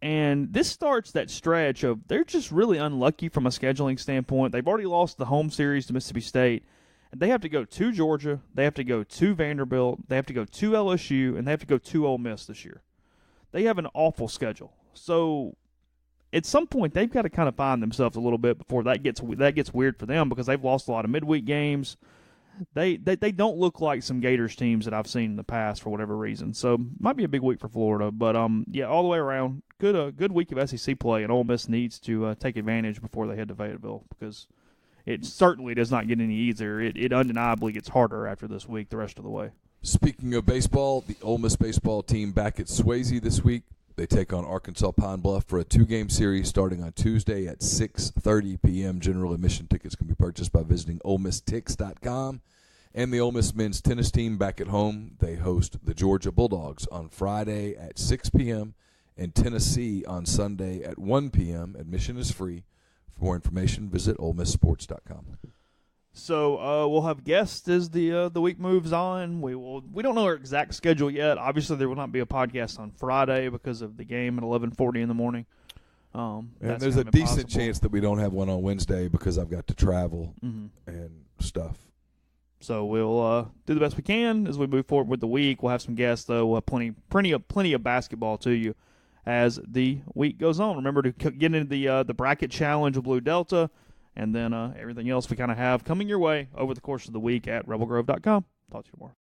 and this starts that stretch of they're just really unlucky from a scheduling standpoint. They've already lost the home series to Mississippi State, and they have to go to Georgia, they have to go to Vanderbilt, they have to go to LSU, and they have to go to Ole Miss this year. They have an awful schedule. So at some point, they've got to kind of find themselves a little bit before that gets weird for them because they've lost a lot of midweek games. They don't look like some Gators teams that I've seen in the past for whatever reason. So might be a big week for Florida. But, all the way around, good week of SEC play, and Ole Miss needs to take advantage before they head to Fayetteville because it certainly does not get any easier. It undeniably gets harder after this week the rest of the way. Speaking of baseball, the Ole Miss baseball team back at Swayze this week. They take on Arkansas Pine Bluff for a 2-game series starting on Tuesday at 6:30 p.m. General admission tickets can be purchased by visiting OleMissTix.com. And the Ole Miss men's tennis team back at home, they host the Georgia Bulldogs on Friday at 6 p.m. and Tennessee on Sunday at 1 p.m. Admission is free. For more information, visit OleMissSports.com. So we'll have guests as the week moves on. We don't know our exact schedule yet. Obviously, there will not be a podcast on Friday because of the game at 11:40 in the morning. And there's a decent chance that we don't have one on Wednesday because I've got to travel and stuff. So we'll do the best we can as we move forward with the week. We'll have some guests, though. We'll have plenty of basketball to you as the week goes on. Remember to get into the bracket challenge with Blue Delta, and then everything else we kind of have coming your way over the course of the week at rebelgrove.com. Talk to you tomorrow.